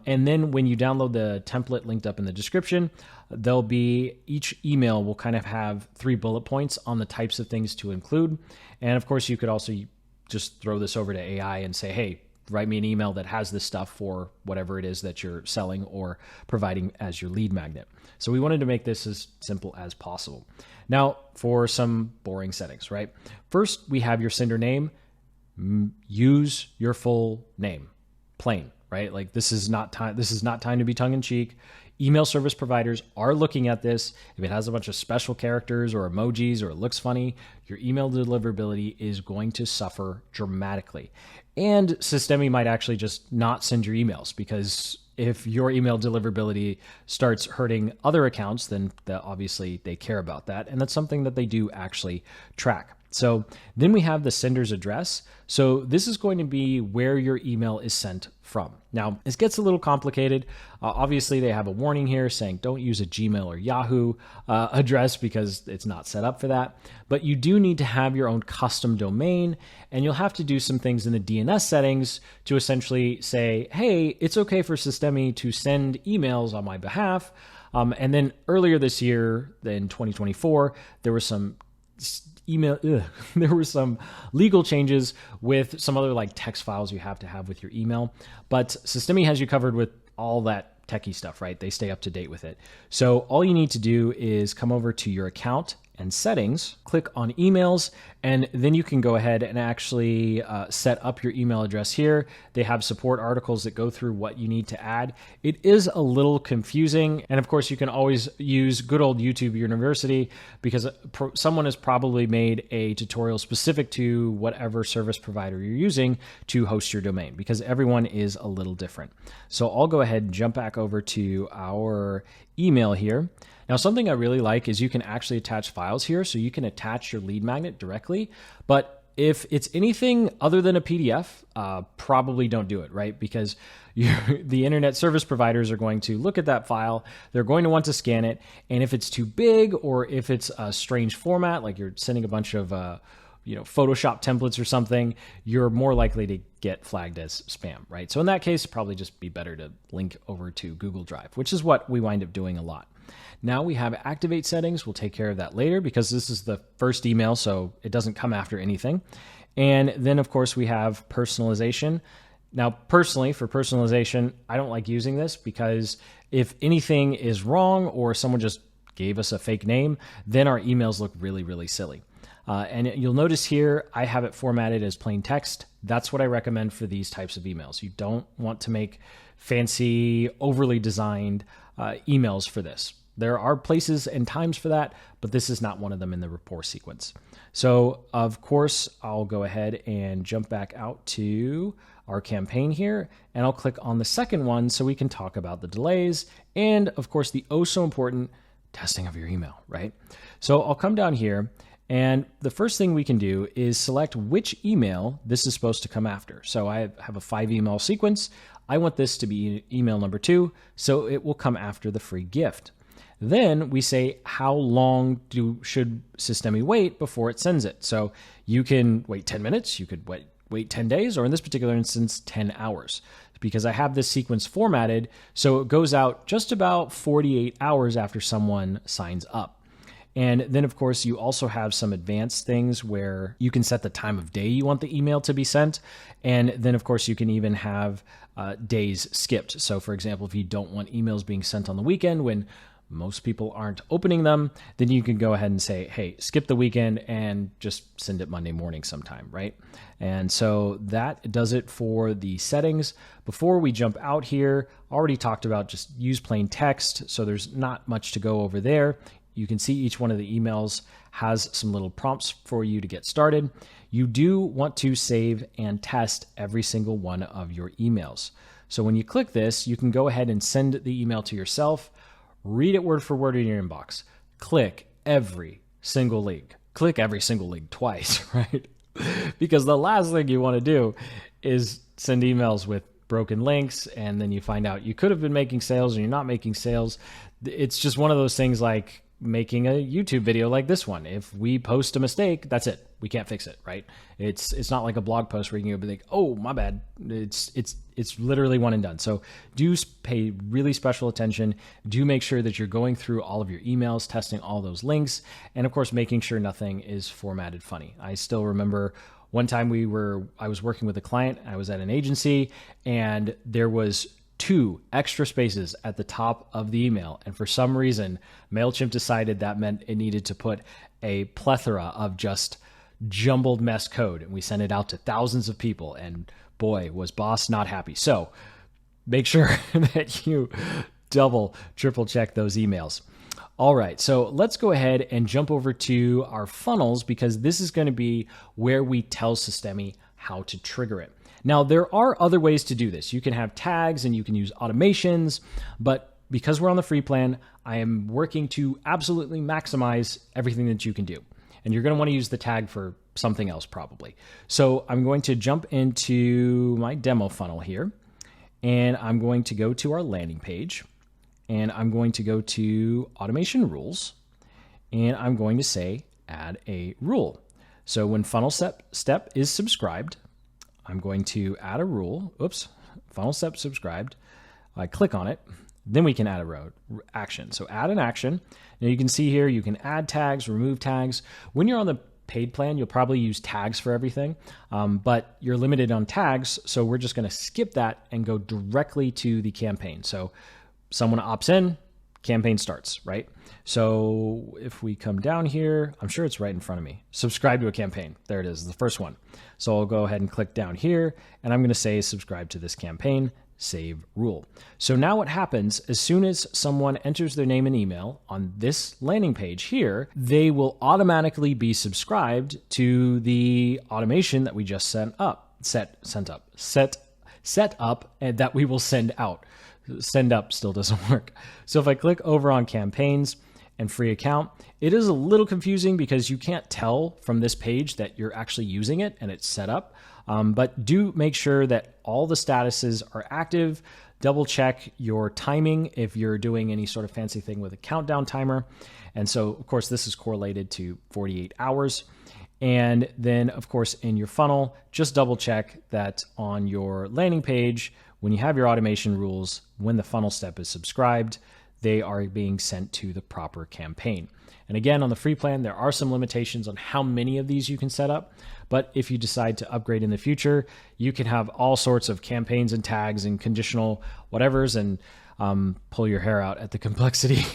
And then when you download the template linked up in the description, each email will kind of have 3 bullet points on the types of things to include. And of course, you could also just throw this over to AI and say, hey, write me an email that has this stuff for whatever it is that you're selling or providing as your lead magnet. So we wanted to make this as simple as possible. Now for some boring settings, right? First, we have your sender name. Use your full name, plain. Right? Like this is not time to be tongue in cheek. Email service providers are looking at this. If it has a bunch of special characters or emojis or it looks funny, your email deliverability is going to suffer dramatically. And Systeme might actually just not send your emails, because if your email deliverability starts hurting other accounts, then obviously they care about that. And that's something that they do actually track. So then we have the sender's address. So this is going to be where your email is sent from. Now, this gets a little complicated. Obviously, they have a warning here saying don't use a Gmail or Yahoo address because it's not set up for that. But you do need to have your own custom domain, and you'll have to do some things in the DNS settings to essentially say, hey, it's okay for Systeme to send emails on my behalf. And then earlier this year, in 2024, there were some there were some legal changes with some other like text files you have to have with your email, but Systeme has you covered with all that techie stuff, right? They stay up to date with it. So all you need to do is come over to your account and settings, click on emails, and then you can go ahead and actually set up your email address here. They have support articles that go through what you need to add. It is a little confusing. And of course, you can always use good old YouTube University, because someone has probably made a tutorial specific to whatever service provider you're using to host your domain, because everyone is a little different. So I'll go ahead and jump back over to our email here. Now, something I really like is you can actually attach files here, so you can attach your lead magnet directly. But if it's anything other than a PDF, probably don't do it, right? Because the internet service providers are going to look at that file, they're going to want to scan it, and if it's too big or if it's a strange format, like you're sending a bunch of Photoshop templates or something, you're more likely to get flagged as spam, right? So in that case, it'd probably just be better to link over to Google Drive, which is what we wind up doing a lot. Now we have activate settings. We'll take care of that later because this is the first email, so it doesn't come after anything. And then, of course, we have personalization. Now, personally, for personalization, I don't like using this because if anything is wrong or someone just gave us a fake name, then our emails look really, really silly. And you'll notice here, I have it formatted as plain text. That's what I recommend for these types of emails. You don't want to make fancy, overly designed emails for this. There are places and times for that, but this is not one of them in the rapport sequence. So, of course, I'll go ahead and jump back out to our campaign here, and I'll click on the second one so we can talk about the delays and, of course, the oh so important testing of your email, right? So I'll come down here, and the first thing we can do is select which email this is supposed to come after. So I have a 5 email sequence. I want this to be email number 2, so it will come after the free gift. Then we say how long should Systeme wait before it sends it. So you can wait 10 minutes, you could wait 10 days, or in this particular instance, 10 hours. Because I have this sequence formatted, so it goes out just about 48 hours after someone signs up. And then, of course, you also have some advanced things where you can set the time of day you want the email to be sent. And then, of course, you can even have days skipped. So, for example, if you don't want emails being sent on the weekend when most people aren't opening them, then you can go ahead and say, hey, skip the weekend and just send it Monday morning sometime, right? And so that does it for the settings. Before we jump out here, already talked about just use plain text, so there's not much to go over there. You can see each one of the emails has some little prompts for you to get started. You do want to save and test every single one of your emails. So when you click this, you can go ahead and send the email to yourself, read it word for word in your inbox, click every single link. Click every single link twice, right? Because the last thing you want to do is send emails with broken links, and then you find out you could have been making sales and you're not making sales. It's just one of those things like making a YouTube video like this one. If we post a mistake, that's it. We can't fix it, right? It's not like a blog post where you can go like, oh, my bad. It's literally one and done. So do pay really special attention. Do make sure that you're going through all of your emails, testing all those links, and of course, making sure nothing is formatted funny. I still remember one time I was working with a client. I was at an agency, and there was 2 extra spaces at the top of the email. And for some reason, MailChimp decided that meant it needed to put a plethora of just jumbled mess code. And we sent it out to thousands of people. And boy, was boss not happy. So make sure that you double, triple check those emails. All right, so let's go ahead and jump over to our funnels, because this is going to be where we tell Systeme how to trigger it. Now, there are other ways to do this. You can have tags and you can use automations, but because we're on the free plan, I am working to absolutely maximize everything that you can do. And you're going to want to use the tag for something else probably. So I'm going to jump into my demo funnel here, and I'm going to go to our landing page, and I'm going to go to automation rules, and I'm going to say add a rule. So when funnel step is subscribed, I'm going to add a rule. Oops, funnel step subscribed. I click on it. Then we can add a action. So add an action. Now you can see here, you can add tags, remove tags. When you're on the paid plan, you'll probably use tags for everything, but you're limited on tags. So we're just going to skip that and go directly to the campaign. So someone opts in, campaign starts, right? So if we come down here, I'm sure it's right in front of me. Subscribe to a campaign. There it is, the first one. So I'll go ahead and click down here, and I'm going to say subscribe to this campaign, save rule. So now what happens, as soon as someone enters their name and email on this landing page here, they will automatically be subscribed to the automation that we just set up, and that we will send out. Send up still doesn't work. So if I click over on campaigns and free account, it is a little confusing because you can't tell from this page that you're actually using it and it's set up. But do make sure that all the statuses are active. Double check your timing if you're doing any sort of fancy thing with a countdown timer. And so, of course, this is correlated to 48 hours. And then, of course, in your funnel, just double check that on your landing page, when you have your automation rules, when the funnel step is subscribed, they are being sent to the proper campaign. And again, on the free plan, there are some limitations on how many of these you can set up. But if you decide to upgrade in the future, you can have all sorts of campaigns and tags and conditional whatevers and pull your hair out at the complexity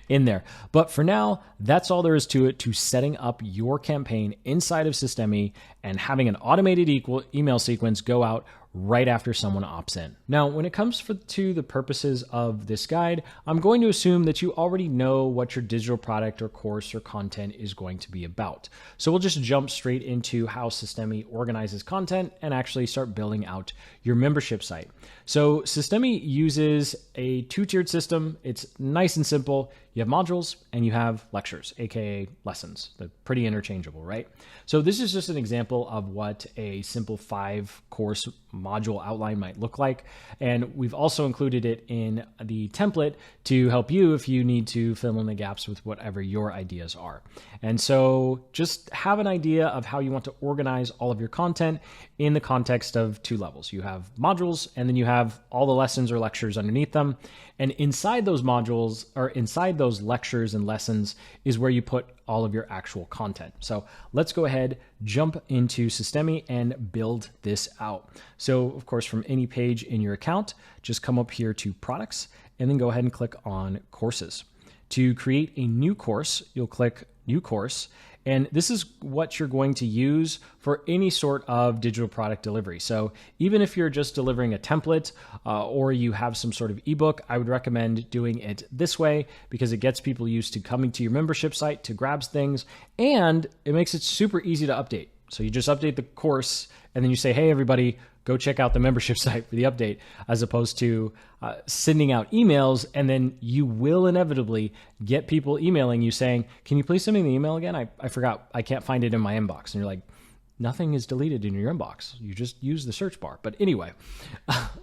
in there. But for now, that's all there is to it, to setting up your campaign inside of Systeme and having an automated email sequence go out right after someone opts in. Now, when it comes to the purposes of this guide, I'm going to assume that you already know what your digital product or course or content is going to be about. So we'll just jump straight into how Systeme organizes content and actually start building out your membership site. So Systeme uses a 2-tiered system. It's nice and simple. You have modules and you have lectures, aka lessons. They're pretty interchangeable, right? So this is just an example of what a simple 5-course module outline might look like. And we've also included it in the template to help you if you need to fill in the gaps with whatever your ideas are. And so just have an idea of how you want to organize all of your content in the context of 2 levels. You have modules, and then you have all the lessons or lectures underneath them. And inside those modules, or inside those lectures and lessons, is where you put all of your actual content. So let's go ahead, jump into Systeme and build this out. So of course, from any page in your account, just come up here to products and then go ahead and click on courses. To create a new course, you'll click New Course, and this is what you're going to use for any sort of digital product delivery. So even if you're just delivering a template or you have some sort of ebook, I would recommend doing it this way because it gets people used to coming to your membership site to grab things, and it makes it super easy to update. So you just update the course and then you say, hey, everybody, go check out the membership site for the update, as opposed to sending out emails. And then you will inevitably get people emailing you saying, can you please send me the email again? I forgot. I can't find it in my inbox. And you're like, nothing is deleted in your inbox. You just use the search bar. But anyway,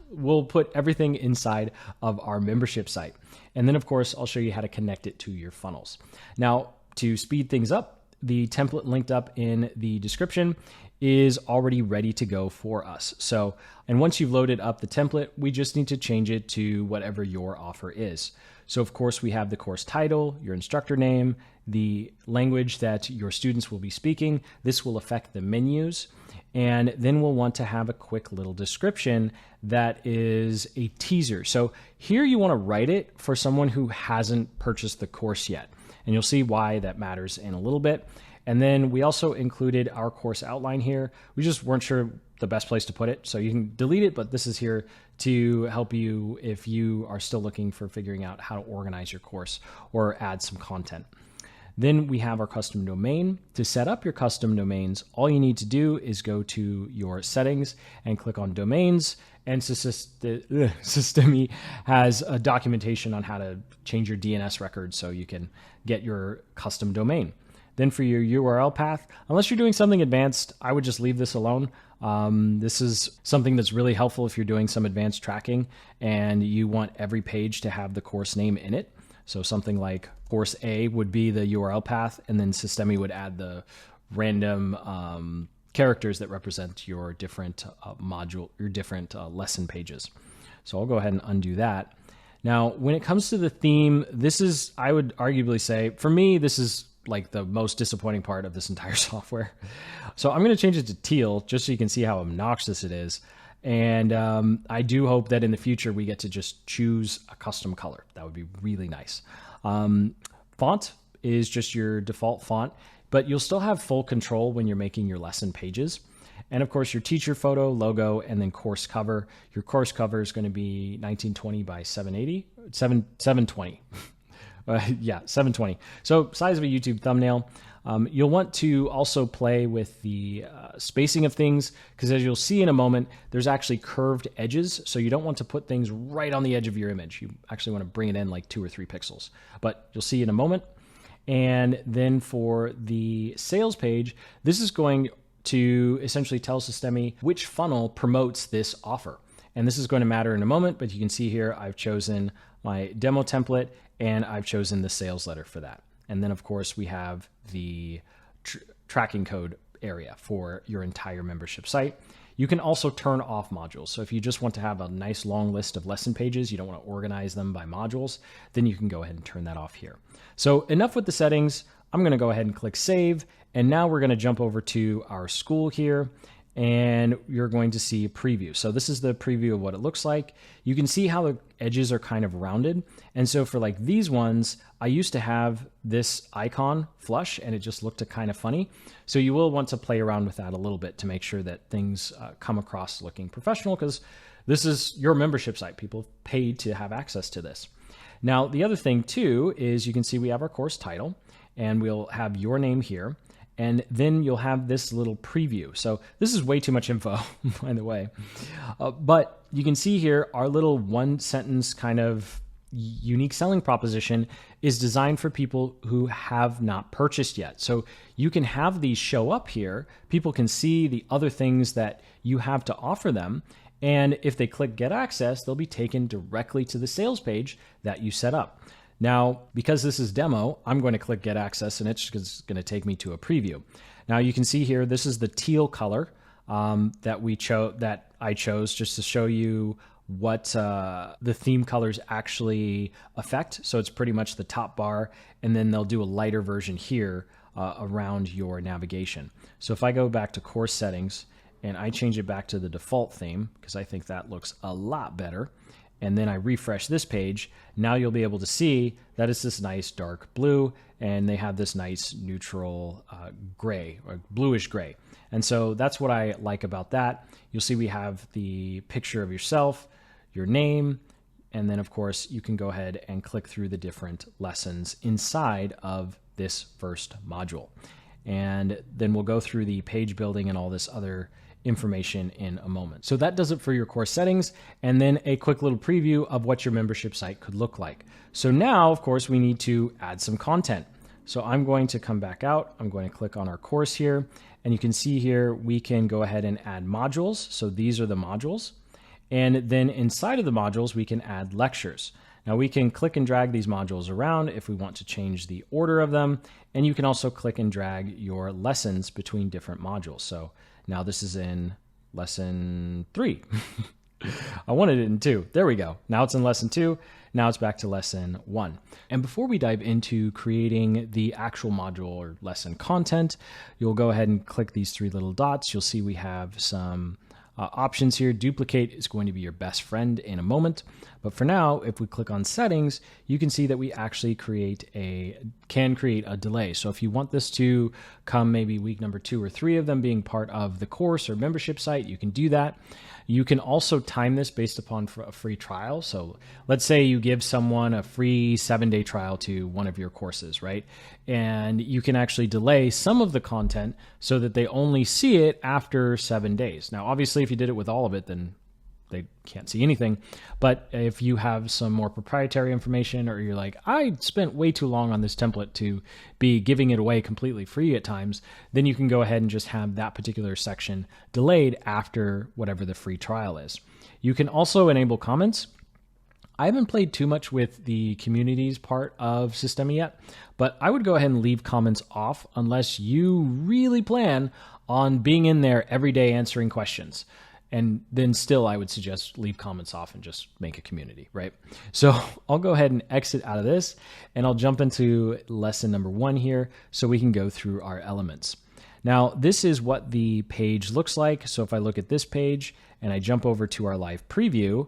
we'll put everything inside of our membership site. And then, of course, I'll show you how to connect it to your funnels. Now, to speed things up, the template linked up in the description is already ready to go for us. So, and once you've loaded up the template, we just need to change it to whatever your offer is. So of course we have the course title, your instructor name, the language that your students will be speaking. This will affect the menus. And then we'll want to have a quick little description that is a teaser. So here you want to write it for someone who hasn't purchased the course yet. And you'll see why that matters in a little bit. And then we also included our course outline here. We just weren't sure the best place to put it. So you can delete it, but this is here to help you if you are still looking for figuring out how to organize your course or add some content. Then we have our custom domain. To set up your custom domains, all you need to do is go to your settings and click on domains. And Systeme has a documentation on how to change your DNS record so you can get your custom domain. Then for your URL path, unless you're doing something advanced, I would just leave this alone. This is something that's really helpful if you're doing some advanced tracking and you want every page to have the course name in it. So something like course A would be the URL path, and then Systeme would add the random characters that represent your different module, your different lesson pages. So I'll go ahead and undo that. Now, when it comes to the theme, this is, I would arguably say, for me, this is like the most disappointing part of this entire software. So I'm going to change it to teal just so you can see how obnoxious it is. And I do hope that in the future we get to just choose a custom color. That would be really nice. Font is just your default font, but you'll still have full control when you're making your lesson pages. And of course, your teacher photo, logo, and then course cover. Your course cover is going to be 1920 by 720. Yeah, 720. So size of a YouTube thumbnail. You'll want to also play with the spacing of things because as you'll see in a moment, there's actually curved edges. So you don't want to put things right on the edge of your image. You actually want to bring it in like 2 or 3 pixels, but you'll see in a moment. And then for the sales page, this is going to essentially tell Systeme which funnel promotes this offer. And this is going to matter in a moment, but you can see here, I've chosen my demo template and I've chosen the sales letter for that. And then of course we have the tracking code area for your entire membership site. You can also turn off modules. So if you just want to have a nice long list of lesson pages, you don't want to organize them by modules, then you can go ahead and turn that off here. So enough with the settings. I'm going to go ahead and click save. And now we're going to jump over to our school here. And you're going to see a preview. So this is the preview of what it looks like. You can see how the edges are kind of rounded. And so for like these ones, I used to have this icon flush and it just looked kind of funny. So you will want to play around with that a little bit to make sure that things come across looking professional because this is your membership site. People paid to have access to this. Now, the other thing too is you can see we have our course title and we'll have your name here. And then you'll have this little preview. So this is way too much info, by the way. But you can see here, our little one sentence kind of unique selling proposition is designed for people who have not purchased yet. So you can have these show up here. People can see the other things that you have to offer them. And if they click get access, they'll be taken directly to the sales page that you set up. Now, because this is demo, I'm going to click get access and it's going to take me to a preview. Now you can see here, this is the teal color that I chose just to show you what the theme colors actually affect. So it's pretty much the top bar, and then they'll do a lighter version here around your navigation. So if I go back to course settings and I change it back to the default theme, because I think that looks a lot better. and then I refresh this page, now you'll be able to see that it's this nice dark blue, and they have this nice neutral gray or bluish gray. And so that's what I like about that. You'll see we have the picture of yourself, your name, and then of course you can go ahead and click through the different lessons inside of this first module. And then we'll go through the page building and all this other information in a moment. So that does it for your course settings, and then a quick little preview of what your membership site could look like. So now, of course, we need to add some content. So I'm going to come back out. I'm going to click on our course here, and you can see here we can go ahead and add modules. So these are the modules. And then inside of the modules, we can add lectures. Now we can click and drag these modules around if we want to change the order of them. And you can also click and drag your lessons between different modules. So now this is in lesson 3. I wanted it in 2. There we go. Now it's in lesson 2. Now it's back to lesson 1. And before we dive into creating the actual module or lesson content, you'll go ahead and click these 3 little dots. You'll see we have some options here. Duplicate is going to be your best friend in a moment. But for now, if we click on settings, you can see that we actually can create a delay. So if you want this to come maybe week number 2 or 3 of them being part of the course or membership site, you can do that. You can also time this based upon a free trial. So let's say you give someone a free 7-day trial to one of your courses, right? And you can actually delay some of the content so that they only see it after 7 days. Now, obviously, if you did it with all of it, then they can't see anything. But if you have some more proprietary information, or you're like, I spent way too long on this template to be giving it away completely free at times, then you can go ahead and just have that particular section delayed after whatever the free trial is. You can also enable comments. I haven't played too much with the communities part of Systeme yet, but I would go ahead and leave comments off unless you really plan on being in there every day answering questions. And then still, I would suggest leave comments off and just make a community, right? So I'll go ahead and exit out of this, and I'll jump into lesson number 1 here so we can go through our elements. Now, this is what the page looks like. So if I look at this page and I jump over to our live preview,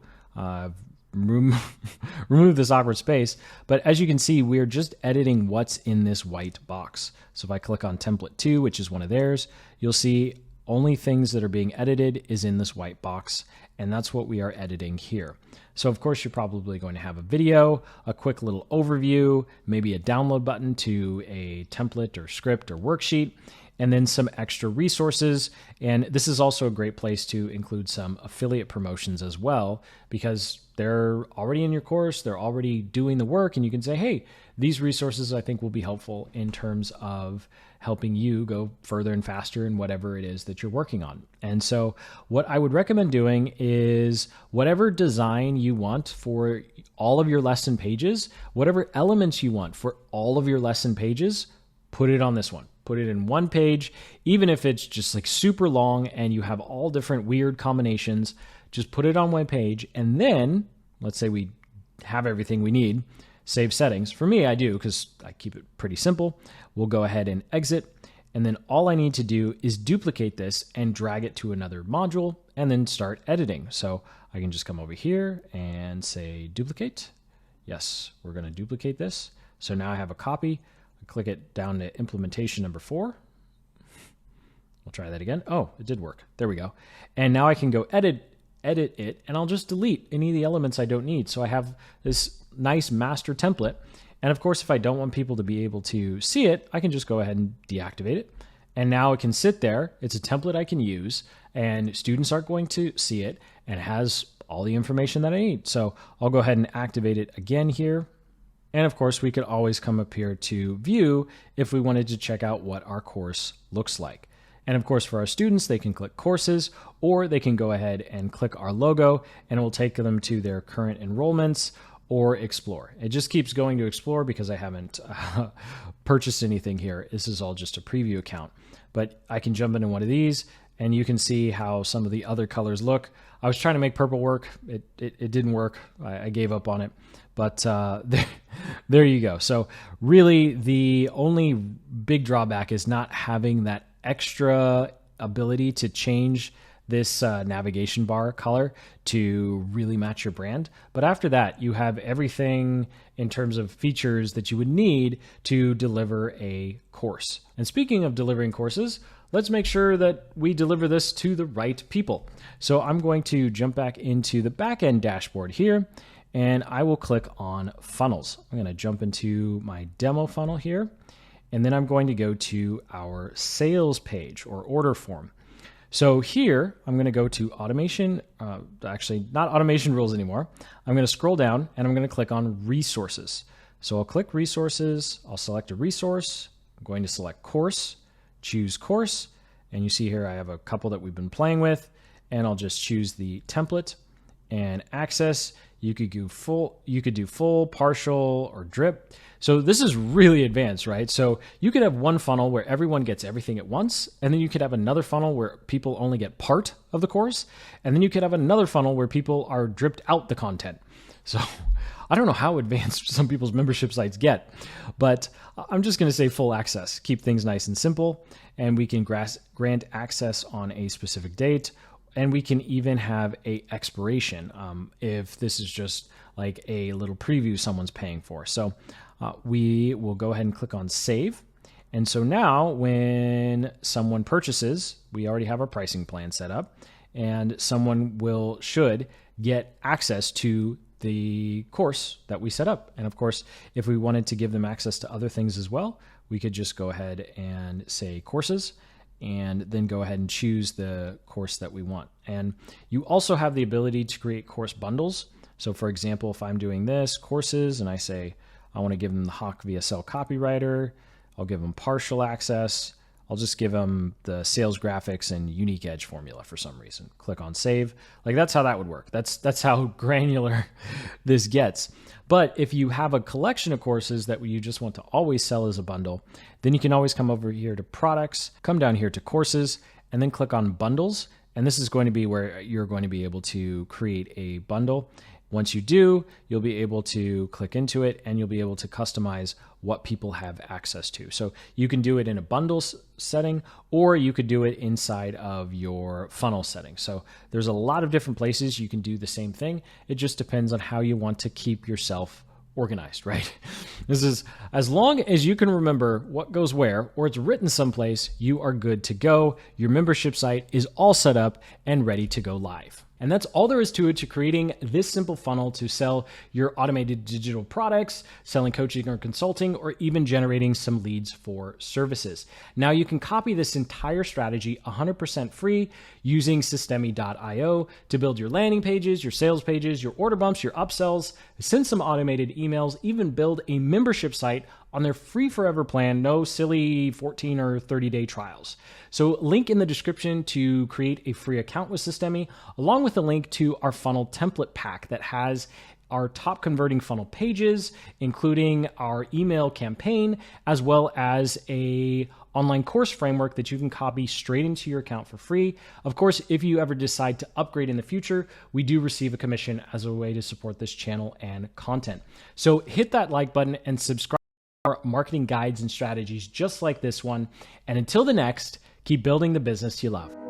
remove this awkward space, but as you can see, we're just editing what's in this white box. So if I click on template 2, which is one of theirs, you'll see only things that are being edited is in this white box, and that's what we are editing here. So of course, you're probably going to have a video, a quick little overview, maybe a download button to a template or script or worksheet, and then some extra resources. And this is also a great place to include some affiliate promotions as well, because they're already in your course, they're already doing the work, and you can say, hey, these resources I think will be helpful in terms of helping you go further and faster in whatever it is that you're working on. And so what I would recommend doing is whatever design you want for all of your lesson pages, whatever elements you want for all of your lesson pages, put it on this one. Put it in one page, even if it's just like super long and you have all different weird combinations, just put it on one page. And then let's say we have everything we need, save settings. For me, I do because I keep it pretty simple. We'll go ahead and exit. And then all I need to do is duplicate this and drag it to another module and then start editing. So I can just come over here and say duplicate. Yes, we're going to duplicate this. So now I have a copy. Click it down to implementation number 4. We'll try that again. Oh, it did work. There we go. And now I can go edit it, and I'll just delete any of the elements I don't need. So I have this nice master template. And of course, if I don't want people to be able to see it, I can just go ahead and deactivate it. And now it can sit there. It's a template I can use, and students aren't going to see it, and it has all the information that I need. So I'll go ahead and activate it again here. And of course, we could always come up here to view if we wanted to check out what our course looks like. And of course, for our students, they can click courses, or they can go ahead and click our logo, and it will take them to their current enrollments or explore. It just keeps going to explore because I haven't purchased anything here. This is all just a preview account. But I can jump into one of these, and you can see how some of the other colors look. I was trying to make purple work. It didn't work. I gave up on it. But there you go. So really, the only big drawback is not having that extra ability to change this navigation bar color to really match your brand. But after that, you have everything in terms of features that you would need to deliver a course. And speaking of delivering courses, let's make sure that we deliver this to the right people. So I'm going to jump back into the backend dashboard here, and I will click on funnels. I'm going to jump into my demo funnel here, and then I'm going to go to our sales page or order form. So here, I'm going to go to automation, actually not automation rules anymore. I'm going to scroll down and I'm going to click on resources. So I'll click resources, I'll select a resource, I'm going to select course, choose course, and you see here I have a couple that we've been playing with, and I'll just choose the template and access. You could do full, partial, or drip. So this is really advanced, right? So you could have one funnel where everyone gets everything at once, and then you could have another funnel where people only get part of the course, and then you could have another funnel where people are dripped out the content. So I don't know how advanced some people's membership sites get, but I'm just going to say full access. Keep things nice and simple, and we can grant access on a specific date, and we can even have a expiration if this is just like a little preview someone's paying for. So we will go ahead and click on save. And so now when someone purchases, we already have our pricing plan set up, and someone should get access to the course that we set up. And of course, if we wanted to give them access to other things as well, we could just go ahead and say courses, and then go ahead and choose the course that we want. And you also have the ability to create course bundles. So for example, if I'm doing this courses and I say, I want to give them the Hawk VSL copywriter, I'll give them partial access. I'll just give them the sales graphics and unique edge formula for some reason. Click on save. Like that's how that would work. That's how granular this gets. But if you have a collection of courses that you just want to always sell as a bundle, then you can always come over here to products, come down here to courses, and then click on bundles. And this is going to be where you're going to be able to create a bundle. Once you do, you'll be able to click into it and you'll be able to customize what people have access to. So you can do it in a bundle setting, or you could do it inside of your funnel setting. So there's a lot of different places you can do the same thing. It just depends on how you want to keep yourself organized, right? This is, as long as you can remember what goes where, or it's written someplace, you are good to go. Your membership site is all set up and ready to go live. And that's all there is to it, to creating this simple funnel to sell your automated digital products, selling coaching or consulting, or even generating some leads for services. Now you can copy this entire strategy 100% free using Systeme.io to build your landing pages, your sales pages, your order bumps, your upsells, send some automated emails, even build a membership site on their free forever plan, no silly 14 or 30-day trials. So link in the description to create a free account with Systeme, along with a link to our funnel template pack that has our top converting funnel pages, including our email campaign, as well as a online course framework that you can copy straight into your account for free. Of course, if you ever decide to upgrade in the future, we do receive a commission as a way to support this channel and content. So hit that like button and subscribe to our marketing guides and strategies just like this one. And until the next, keep building the business you love.